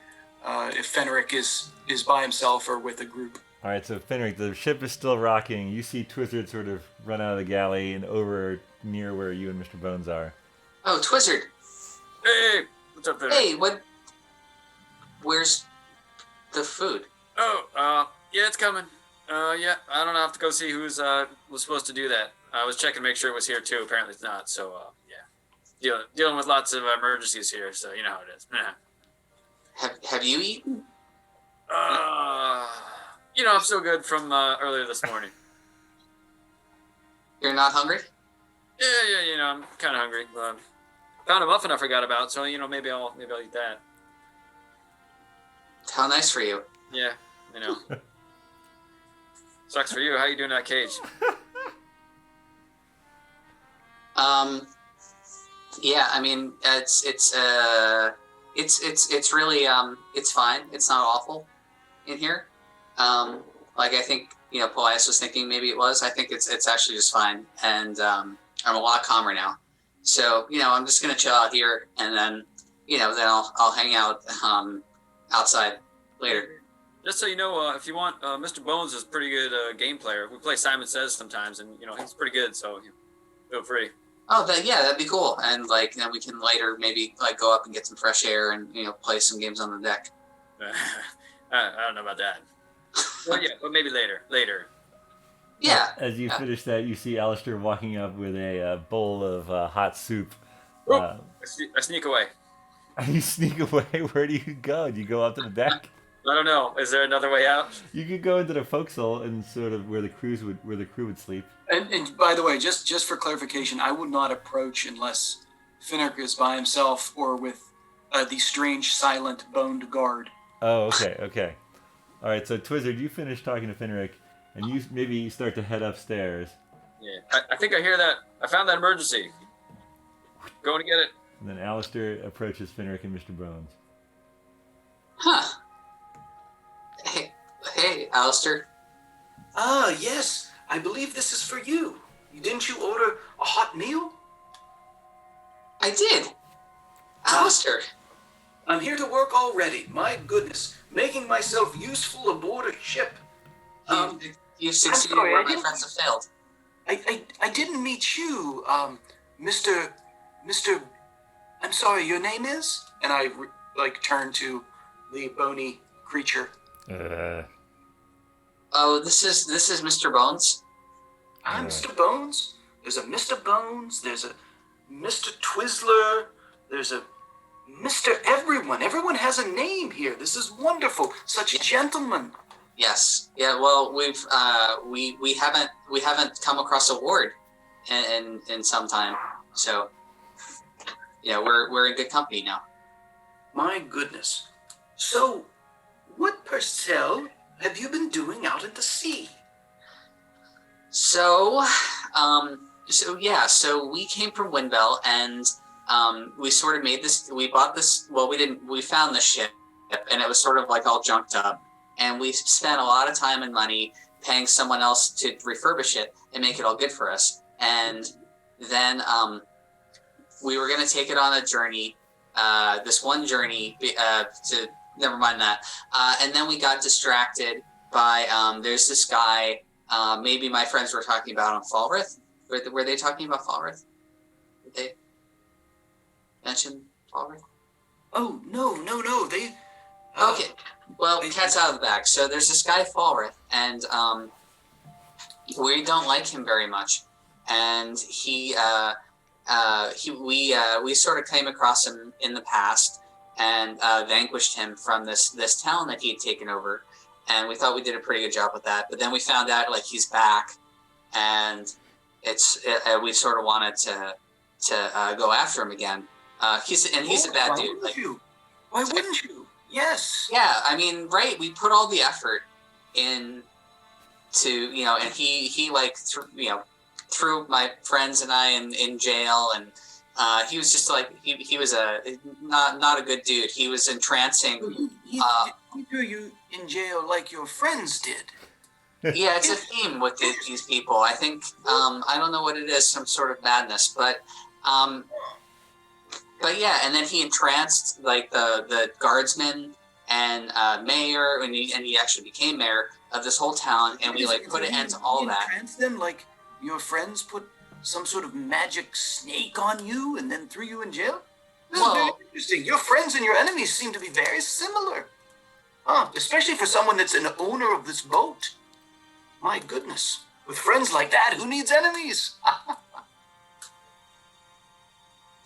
if Finric is by himself or with a group. All right, so Finric, the ship is still rocking. You see Twizzard sort of run out of the galley and over near where you and Mr. Bones are. Oh, Twizzard. Hey, what's up there? Hey, where's the food? Oh, yeah, it's coming. Yeah, I don't have to go see who's was supposed to do that. I was checking to make sure it was here too. Apparently it's not. So yeah, dealing with lots of emergencies here. So you know how it is. Have you eaten? I'm still good from earlier this morning. You're not hungry? Yeah, I'm kind of hungry. Found a muffin I forgot about, so maybe I'll eat that. How nice for you. Yeah, Sucks for you. How you doing in that cage? Yeah, I mean, it's really it's fine. It's not awful in here. Like I think Paelias was thinking maybe it was. I think it's actually just fine, and I'm a lot calmer now. So I'm just gonna chill out here, and then then I'll hang out outside later. Just so you know, if you want, Mr. Bones is a pretty good game player. We play Simon Says sometimes, and he's pretty good. So feel free. Oh, that'd be cool. And then we can later maybe go up and get some fresh air and play some games on the deck. I don't know about that. Well, yeah, but maybe later. Yeah. As you finish that, you see Allistar walking up with a bowl of hot soup. I sneak away. You sneak away. Where do you go? Do you go up to the deck? I don't know. Is there another way out? You could go into the forecastle and sort of where the crew would sleep. And by the way, just for clarification, I would not approach unless Finric is by himself or with the strange, silent, boned guard. Oh, okay. All right, so Twizzard, you finish talking to Finric, and you maybe start to head upstairs. Yeah, I think I hear that. I found that emergency. Going to get it. And then Allistar approaches Finric and Mr. Bones. Huh. Hey, Allistar. Ah, yes. I believe this is for you. Didn't you order a hot meal? I did. Allistar. I'm here to work already. My goodness. Making myself useful aboard a ship. You've succeeded sorry, where I my didn't- friends have failed. I didn't meet you, Mr. I'm sorry, your name is? And I, turn to the bony creature. Oh, this is Mr. Bones. I'm Mr. Bones. There's a Mr. Bones. There's a Mr. Twizzler. There's a Mr. Everyone. Everyone has a name here. This is wonderful. Such gentlemen. Yes. Yeah. Well, we haven't come across a ward in some time. So yeah, we're in good company now. My goodness. So, what Purcell have you been doing out at the sea? So we came from Windbell, and we sort of made this. We bought this. Well, we didn't. We found the ship, and it was sort of like all junked up. And we spent a lot of time and money paying someone else to refurbish it and make it all good for us. And then we were going to take it on a journey, this one journey to. Never mind that. And then we got distracted by there's this guy. Maybe my friends were talking about on Falrith. Were they talking about Falrith? Did they mention Falrith? Oh, no. They... Okay. Well, cat's out of the bag. So there's this guy Falrith, and we don't like him very much. And we sort of came across him in the past and vanquished him from this town that he had taken over. And we thought we did a pretty good job with that. But then we found out he's back, and we sort of wanted to go after him again. He's a bad dude. Why wouldn't you? Yes. Yeah, I mean, right? We put all the effort in to and he threw my friends and I in jail, and he was just he was not a good dude. He was entrancing. He threw you in jail like your friends did. Yeah, it's a theme with these people. I think I don't know what it is, some sort of madness, but yeah. And then he entranced the guardsman and mayor, and he actually became mayor of this whole town. And we put an end to all that. Entranced them like your friends put some sort of magic snake on you and then threw you in jail. This is very interesting. Your friends and your enemies seem to be very similar. Especially for someone that's an owner of this boat. My goodness. With friends like that, who needs enemies?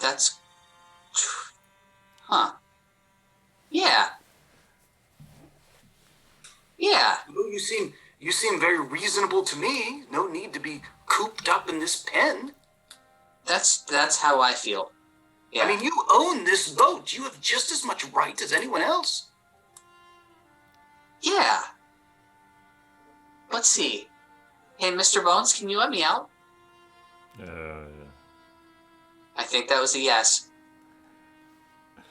That's... Huh. Yeah. Yeah. Well, you seem very reasonable to me. No need to be cooped up in this pen. That's how I feel. Yeah. I mean, you own this boat. You have just as much right as anyone else. Yeah. Let's see. Hey, Mr. Bones, can you let me out? I think that was a yes.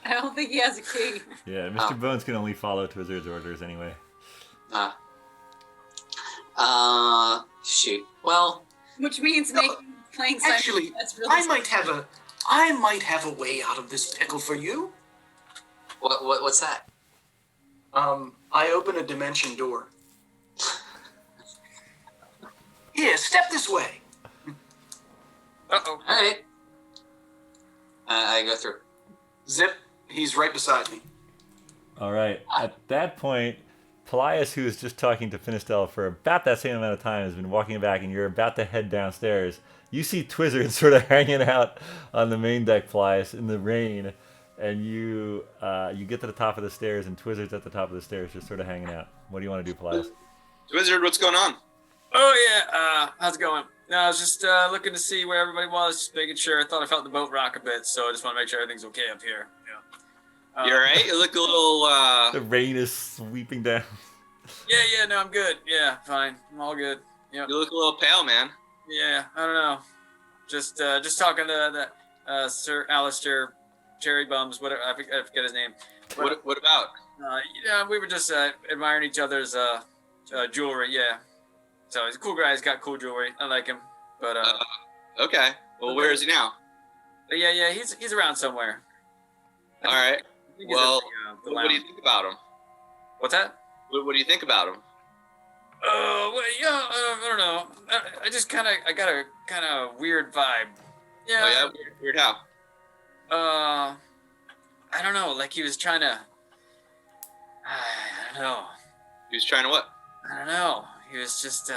I don't think he has a key. Yeah, Mr. Bones can only follow Twizzard's orders anyway. Shoot. Well, Which means playing Simon. Actually, That's really I might have a way out of this pickle for you. what's that? I open a dimension door. Here, step this way. Uh-oh. All right. I go through. Zip, he's right beside me. All right. At that point, Paelias, who was just talking to Finistel for about that same amount of time, has been walking back, and you're about to head downstairs. You see Twizzard sort of hanging out on the main deck, Paelias, in the rain, and you get to the top of the stairs, and Twizzard's at the top of the stairs, just sort of hanging out. What do you want to do, Paelias? Wizard, what's going on? Oh yeah, how's it going? No, I was just looking to see where everybody was, just making sure. I thought I felt the boat rock a bit, so I just want to make sure everything's okay up here. Yeah. You alright? You look a little, The rain is sweeping down. Yeah, no, I'm good. Yeah, fine. I'm all good. Yep. you look a little pale, man. Yeah, I don't know. Just talking to the Sir Allistar, Cherry Bums, whatever. I forget his name. But, What about? we were just admiring each other's jewelry. Yeah. So he's a cool guy. He's got cool jewelry. I like him. But Okay. Well, where is he now? but yeah, he's around somewhere. Alright. I think he's Well, at the what do you lounge. think about him? What's that? What do you think about him? Well, yeah, I don't know. I got a kind of weird vibe. Yeah. Oh, yeah? Weird how? I don't know. Like he was trying to. I don't know. He was trying to what? I don't know. He was just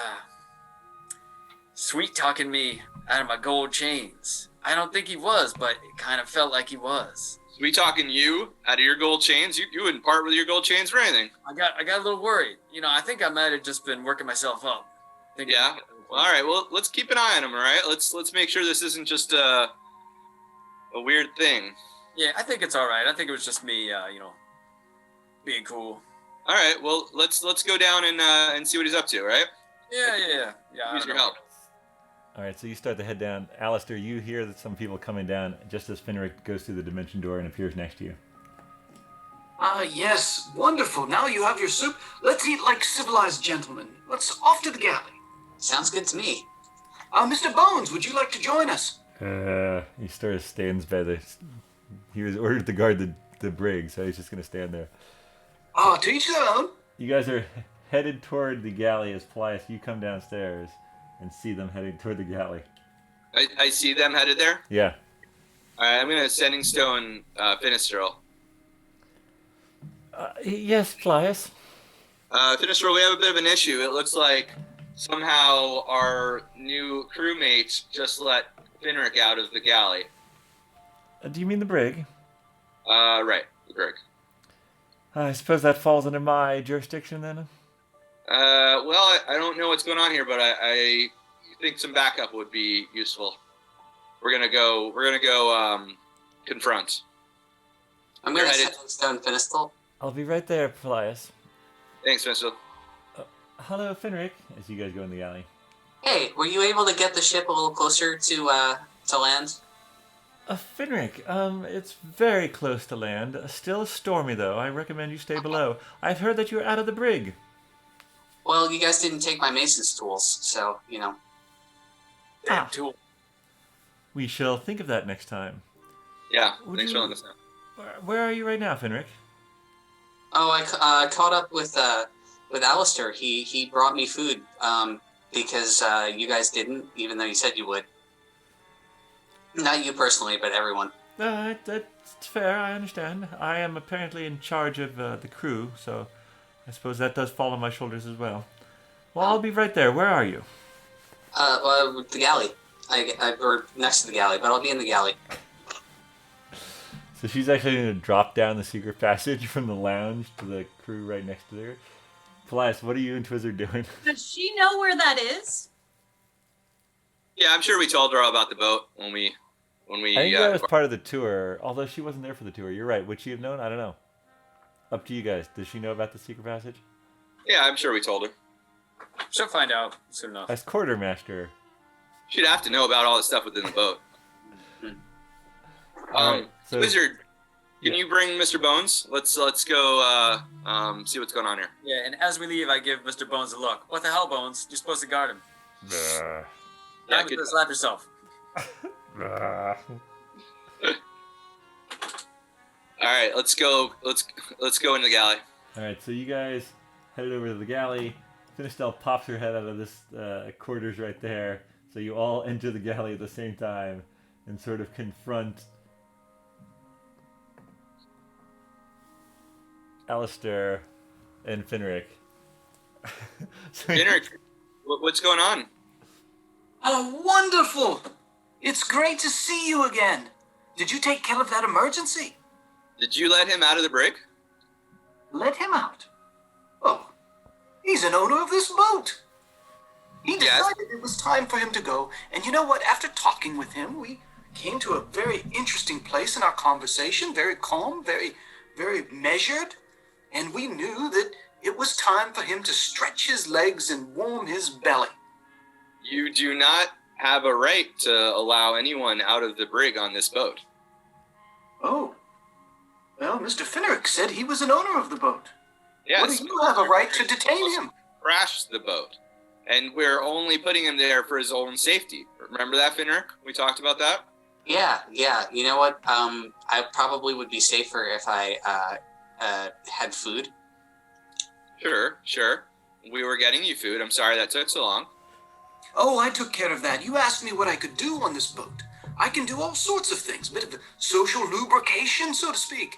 sweet talking me out of my gold chains. I don't think he was, but it kind of felt like he was. So we talking you out of your gold chains? You wouldn't part with your gold chains for anything. I got a little worried. I think I might have just been working myself up. Yeah. Well, all right. Well, let's keep an eye on him. All right. Let's make sure this isn't just a weird thing. Yeah, I think it's all right. I think it was just me, being cool. All right. Well, let's go down and see what he's up to. All right. Yeah. I Use don't your know. help. All right, so you start to head down. Allistar, you hear that some people coming down just as Finric goes through the dimension door and appears next to you. Yes, wonderful. Now you have your soup. Let's eat like civilized gentlemen. Let's off to the galley. Sounds good to me. Mr. Bones, would you like to join us? He sort of stands by the... He was ordered to guard the brig, so he's just going to stand there. To each their own. You guys are headed toward the galley as Paelias, you come downstairs and see them heading toward the galley. I see them headed there. Yeah. All right. I'm gonna sending stone Finisterl. Yes, Paelias. Finisterl, we have a bit of an issue. It looks like somehow our new crewmate just let Finric out of the galley. Do you mean the brig? Right. The brig. I suppose that falls under my jurisdiction then? Well, I don't know what's going on here, but I think some backup would be useful. We're gonna go confront. I'm going to You're headed- set stone Finistal. I'll be right there, Paelias. Thanks, Finisterl. Hello, Finric, as you guys go in the alley. Hey, were you able to get the ship a little closer to land? Finric, it's very close to land. Still stormy, though. I recommend you stay below. I've heard that you're out of the brig. Well, you guys didn't take my mason's tools, so, Damn tool. We shall think of that next time. Yeah. Would Thanks you- for letting us know. Where are you right now, Finric? Oh, I caught up with Allistar. He brought me food because you guys didn't, even though you said you would. Not you personally, but everyone. That's fair, I understand. I am apparently in charge of the crew, so I suppose that does fall on my shoulders as well. Well, I'll be right there. Where are you? The galley. Or next to the galley, but I'll be in the galley. So she's actually going to drop down the secret passage from the lounge to the crew right next to her. Paelias, what are you and Twizzard doing? Does she know where that is? Yeah, I'm sure we told her all about the boat when we. I think that was part of the tour, although she wasn't there for the tour. You're right. Would she have known? I don't know. Up to you guys. Does she know about the secret passage? Yeah, I'm sure we told her. She'll find out soon enough. As quartermaster. She'd have to know about all the stuff within the boat. Alright, so- Wizard, can Yeah. you bring Mr. Bones? Let's go see what's going on here. Yeah, and as we leave, I give Mr. Bones a look. What the hell, Bones? You're supposed to guard him. Bruh. Yeah, Time good. to slap yourself. Bruh. All right, let's go in the galley. Alright, so you guys headed over to the galley. Finistel pops her head out of this quarters right there. So you all enter the galley at the same time and sort of confront Allistar and Finric. So- Finric, what's going on? Oh, wonderful! It's great to see you again. Did you take care of that emergency? Did you let him out of the brig? Let him out. Oh, he's an owner of this boat. He decided it was time for him to go. And you know what? After talking with him, we came to a very interesting place in our conversation. Very calm, very measured. And we knew that it was time for him to stretch his legs and warm his belly. You do not have a right to allow anyone out of the brig on this boat. Oh. Well, Mr. Finric said he was an owner of the boat. Yes. What do you have a right to detain him? Crashed the boat. And we're only putting him there for his own safety. Remember that, Finric? We talked about that? Yeah. You know what? I probably would be safer if I had food. Sure. We were getting you food. I'm sorry that took so long. Oh, I took care of that. You asked me what I could do on this boat. I can do all sorts of things. Bit of social lubrication, so to speak.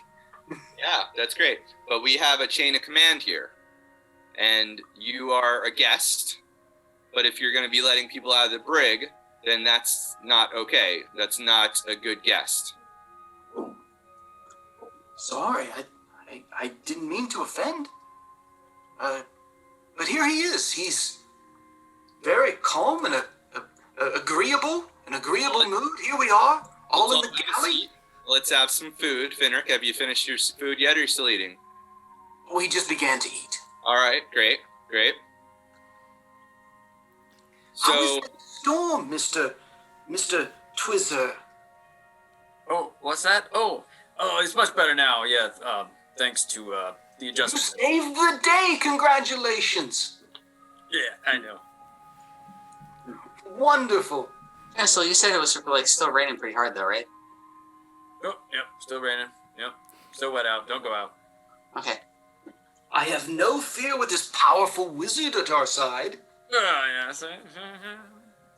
Yeah, that's great. But we have a chain of command here. And you are a guest. But if you're going to be letting people out of the brig, then that's not okay. That's not a good guest. Oh. Sorry, I didn't mean to offend. But here he is. He's very calm and an agreeable mood. Here we are, all in the galley. Let's have some food. Finric, have you finished your food yet, or are you still eating? We just began to eat. All right, great. How is So, the storm, Mr. Twizzer? Oh, what's that? Oh, it's much better now. Yeah, thanks to the You adjustment. saved the day. Congratulations. Yeah, I know. Wonderful. Yeah, so you said it was like still raining pretty hard though, right? Oh, yep, still raining. Yep, still wet out. Don't go out. Okay. I have no fear with this powerful wizard at our side. Yeah. Is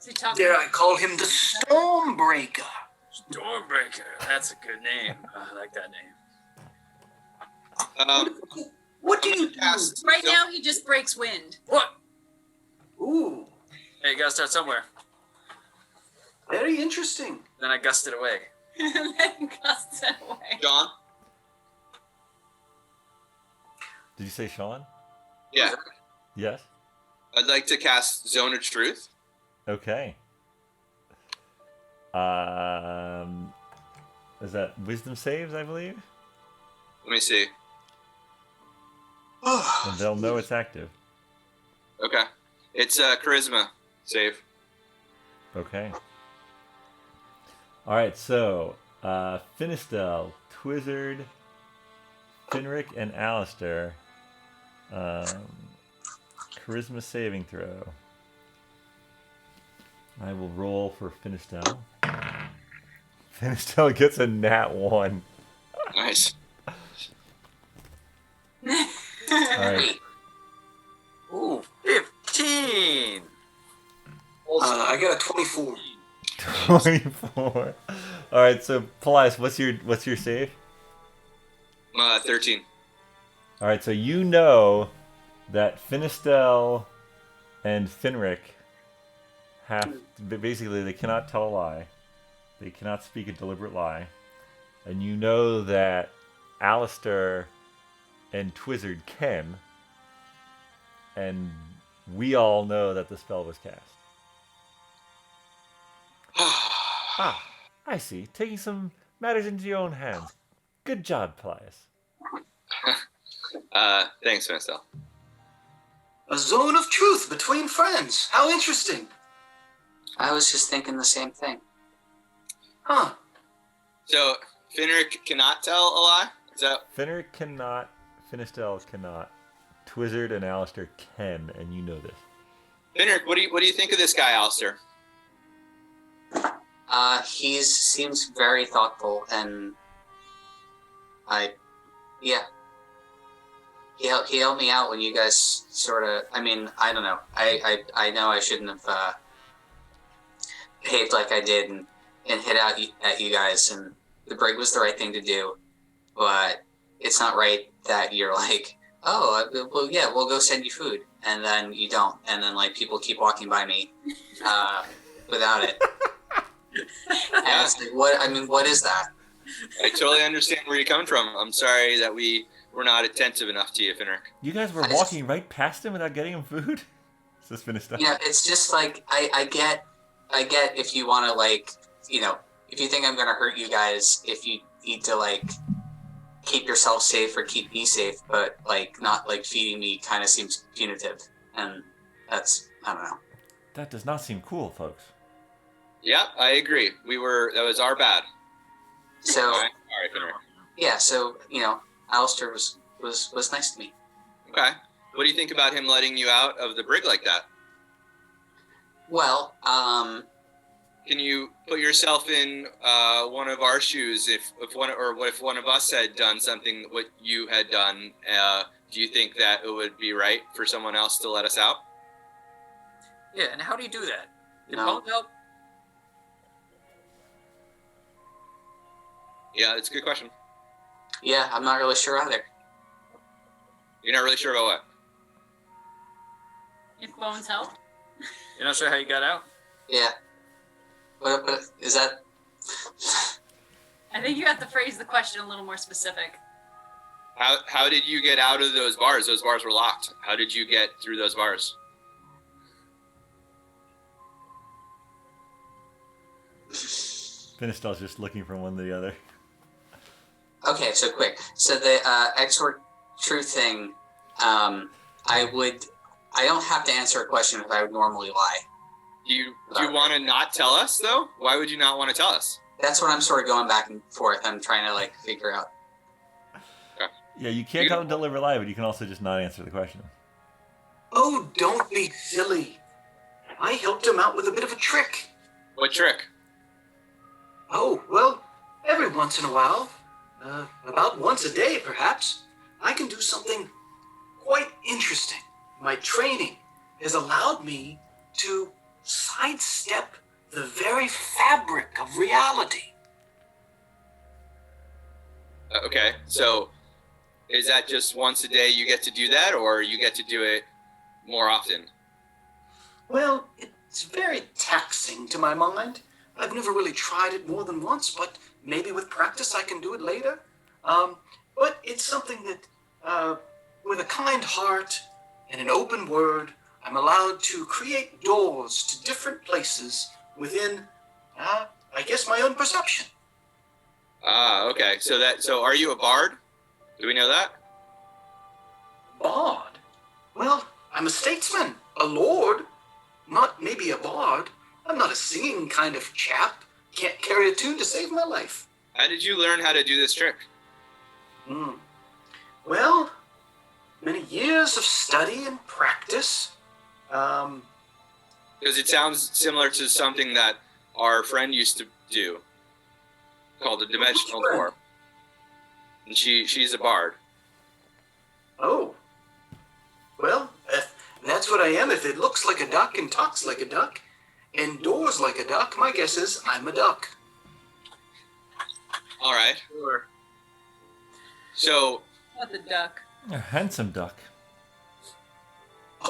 he talking? Dare I call him the Stormbreaker? Stormbreaker. That's a good name. I like that name. What do you do? Right now, he just breaks wind. What? Ooh, Hey, you gotta start somewhere. very interesting. Then I gusted away. And then gusts it away. John? Did you say Shawn? Yeah. Yes. I'd like to cast Zone of Truth. Okay. Is that wisdom saves, I believe? Let me see. And they'll know it's active. Okay. It's charisma save. Okay. All right, so Finistel, Twizzard, Finric, and Allistar. Charisma saving throw. I will roll for Finistel. Finistel gets a nat 1. Nice. All right. Ooh, 15. I got a 24. 24. All right, so Paelias, what's your save? 13. All right, so you know that Finistel and Finric basically they cannot tell a lie. They cannot speak a deliberate lie. And you know that Allistar and Twizzard can. And we all know that the spell was cast. Ah, I see. Taking some matters into your own hands. Good job, Paelias. Thanks, Marcel. A zone of truth between friends. How interesting. I was just thinking the same thing. Huh. So, Finric cannot tell a lie? Is that... Finric cannot, Finistel cannot, Twizzard and Allistar can, and you know this. Finric, what do you think of this guy, Allistar? He seems very thoughtful, and he helped me out when you guys sort of. I mean, I don't know. I know I shouldn't have behaved like I did and hit out at you guys, and the brig was the right thing to do, but it's not right that you're like, oh, well, yeah, we'll go send you food, and then you don't, and then like people keep walking by me without it. And it's like, what is that? I totally understand where you're coming from. I'm sorry that we were not attentive enough to you, Finric. You guys were walking right past him without getting him food? Is this finished up? You know, it's just like I get if you want to like, you know, if you think I'm gonna hurt you guys, if you need to like keep yourself safe or keep me safe, but like not like feeding me kind of seems punitive, and that's I don't know. That does not seem cool, folks. Yeah, I agree. That was our bad. So All right, Finric. yeah, so you know, Allistar was nice to me. Okay. What do you think about him letting you out of the brig like that? Well, Can you put yourself in one of our shoes if one of us had done something what you had done? Do you think that it would be right for someone else to let us out? Yeah, and how do you do that? Did No. Paul help? Yeah, it's a good question. yeah, I'm not really sure either. You're not really sure about what? If Bones help. You're not sure how you got out? Yeah. What is that? I think you have to phrase the question a little more specific. How did you get out of those bars? Those bars were locked. How did you get through those bars? Finistal's just looking from one to the other. Okay, so quick. So the exort truth thing, I don't have to answer a question if I would normally lie. Do you want to not tell us though? Why would you not want to tell us? That's what I'm sort of going back and forth. I'm trying to like figure out. Yeah, you can't tell him to deliver lie, but you can also just not answer the question. Oh, don't be silly. I helped him out with a bit of a trick. What trick? Oh, well, every once in a while, about once a day perhaps, I can do something quite interesting. My training has allowed me to sidestep the very fabric of reality. Okay, so is that just once a day you get to do that, or you get to do it more often? Well, it's very taxing to my mind. I've never really tried it more than once, but maybe with practice I can do it later. But it's something that, with a kind heart and an open word, I'm allowed to create doors to different places within, I guess, my own perception. Okay. So are you a bard? Do we know that? Bard? Well, I'm a statesman, a lord, not maybe a bard. I'm not a singing kind of chap. Can't carry a tune to save my life. How did you learn how to do this trick? Well, many years of study and practice. Because it sounds similar to something that our friend used to do, called a dimensional dwarf. And she's a bard. Oh. Well, that's what I am. If it looks like a duck and talks like a duck, and doors like a duck, my guess is I'm a duck. All right. Sure. So, What the duck? A handsome duck.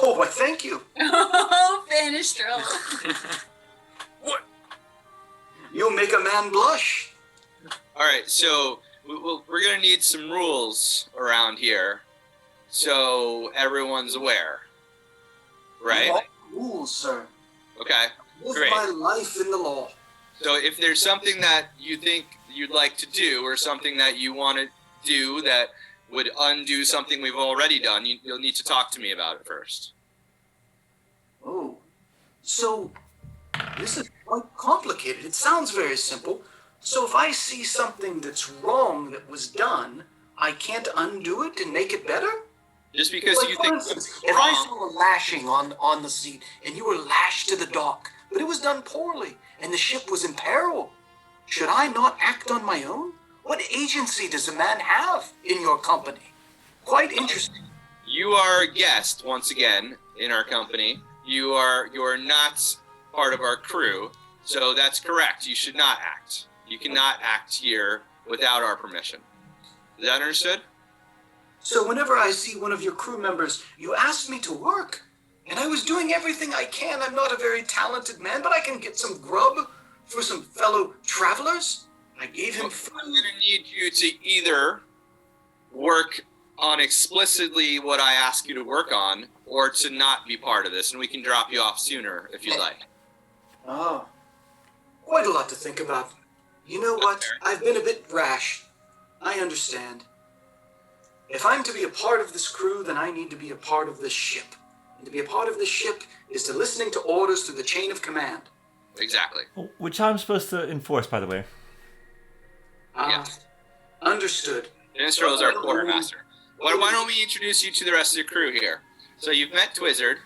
Oh, why thank you. Oh, Finistral. What? You'll make a man blush. all right. So we're gonna need some rules around here, so everyone's aware, right? All rules, sir. Okay. Live Great. my life in the law. So if there's something that you think you'd like to do, or something that you want to do that would undo something we've already done, you'll need to talk to me about it first. Oh. So, this is quite complicated. It sounds very simple. So if I see something that's wrong that was done, I can't undo it and make it better? Just because Like, you for think instance, it's if I wrong, saw a lashing on the seat and you were lashed to the dock, but it was done poorly and the ship was in peril, should I not act on my own? What agency does a man have in your company? Quite interesting. you are a guest once again in our company. You are not part of our crew, so that's correct. You should not act. You cannot act here without our permission. Is that understood? So whenever I see one of your crew members, you ask me to work, and I was doing everything I can. I'm not a very talented man, but I can get some grub for some fellow travelers. I gave him I'm food. going to need you to either work on explicitly what I ask you to work on, or to not be part of this, and we can drop you off sooner if you'd like. Oh, quite a lot to think about. You know what? I've been a bit rash. I understand. If I'm to be a part of this crew, then I need to be a part of this ship. And to be a part of this ship is to listening to orders through the chain of command. Exactly. Which I'm supposed to enforce, by the way. Yes. Understood. Finistro is our quartermaster. Why don't we introduce you to the rest of the crew here? So you've met Twizzard.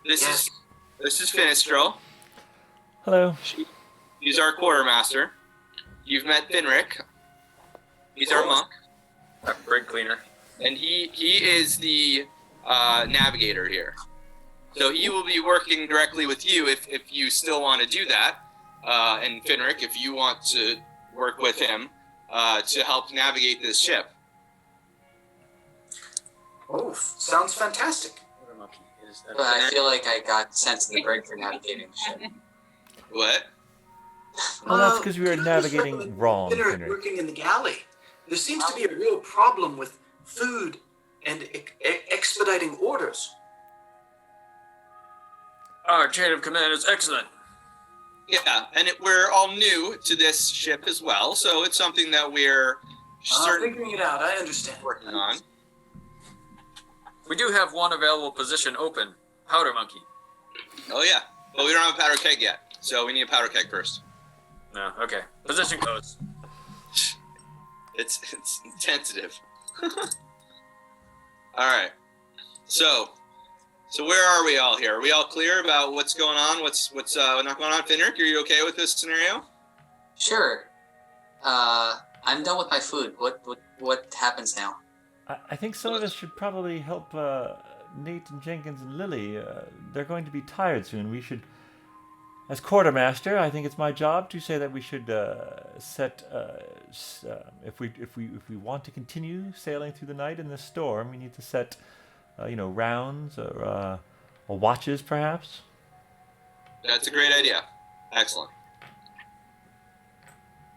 This is Finistro. Hello. He's our quartermaster. You've met Finric. He's our monk. Brig cleaner. And he is the navigator here. So he will be working directly with you if you still want to do that. And Finric, if you want to work with him to help navigate this ship. Oh, sounds fantastic. But I feel like I got sent to the brig for navigating the ship. What? Well, that's because we were navigating wrong, Finric. Working in the galley. There seems to be a real problem with food and expediting orders. Our chain of command is excellent. Yeah, and we're all new to this ship as well, so it's something that we're Figuring it out, I understand. working on. We do have one available position open. Powder monkey. Oh yeah, but we don't have a powder keg yet, so we need a powder keg first. No, okay. Position codes. It's tentative. All right. So where are we all here? Are we all clear about what's going on? What's not going on? Finric, are you okay with this scenario? Sure. I'm done with my food. What happens now? I think some of us should probably help Nate and Jenkins and Lily. They're going to be tired soon. We should, as quartermaster, I think it's my job to say that we should set. If we want to continue sailing through the night in this storm, we need to set, rounds or watches, perhaps. That's a great idea. Excellent.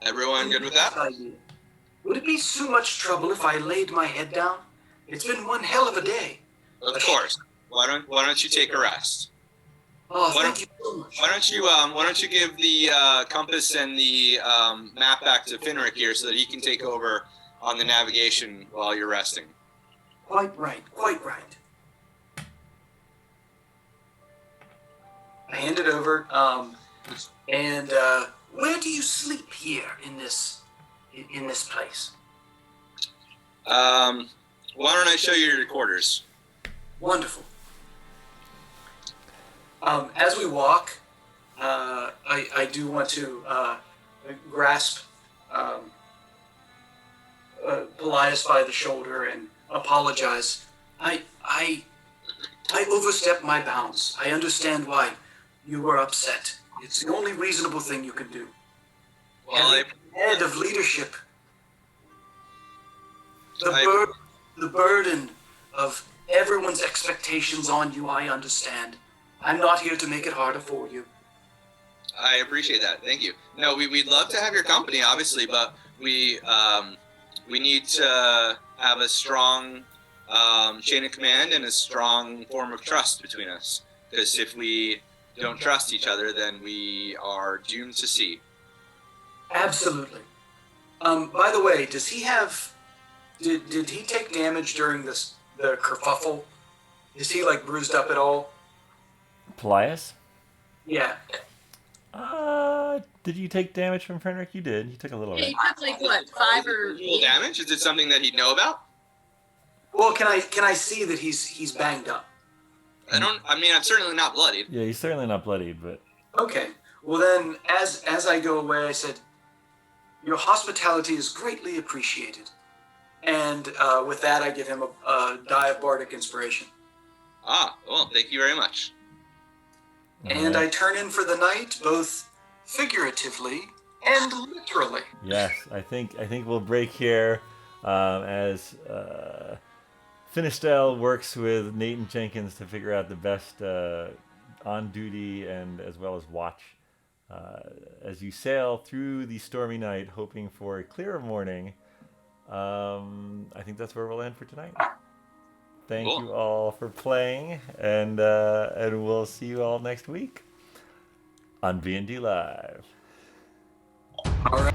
Everyone good with that? Would it be so much trouble if I laid my head down? It's been one hell of a day. Of course. Why don't you take a rest? Oh, Why thank you so much. Why don't you give the compass and the map back to Finric here so that he can take over on the navigation while you're resting? Quite right, quite right. I hand it over. And where do you sleep here in this place? Why don't I show you your quarters? Wonderful. As we walk, I do want to grasp Paelias by the shoulder and apologize. I overstepped my bounds. I understand why you were upset. It's the only reasonable thing you can do. Well, Head of leadership. The burden of everyone's expectations on you, I understand. I'm not here to make it harder for you. I appreciate that. Thank you. No, we'd love to have your company, obviously, but we need to have a strong chain of command and a strong form of trust between us. Because if we don't trust each other, then we are doomed to sea. Absolutely. By the way, does he have? Did he take damage during the kerfuffle? Is he bruised up at all? Paelias? Yeah. Did you take damage from Finric? You did. You took a little Yeah, bit. you took what, 5 or Full damage? Is it something that he'd know about? Well, can I see that he's banged up? I'm certainly not bloodied. Yeah, he's certainly not bloodied, but Okay. Well then, as I go away, I said, your hospitality is greatly appreciated. And with that, I give him a die of bardic inspiration. Well, thank you very much. And I turn in for the night, both figuratively and literally. yes, I think we'll break here as Finistel works with Nate and Jenkins to figure out the best on duty and as well as watch as you sail through the stormy night, hoping for a clearer morning I think that's where we'll end for tonight. Thank Cool. you all for playing, and we'll see you all next week on BND Live. All right.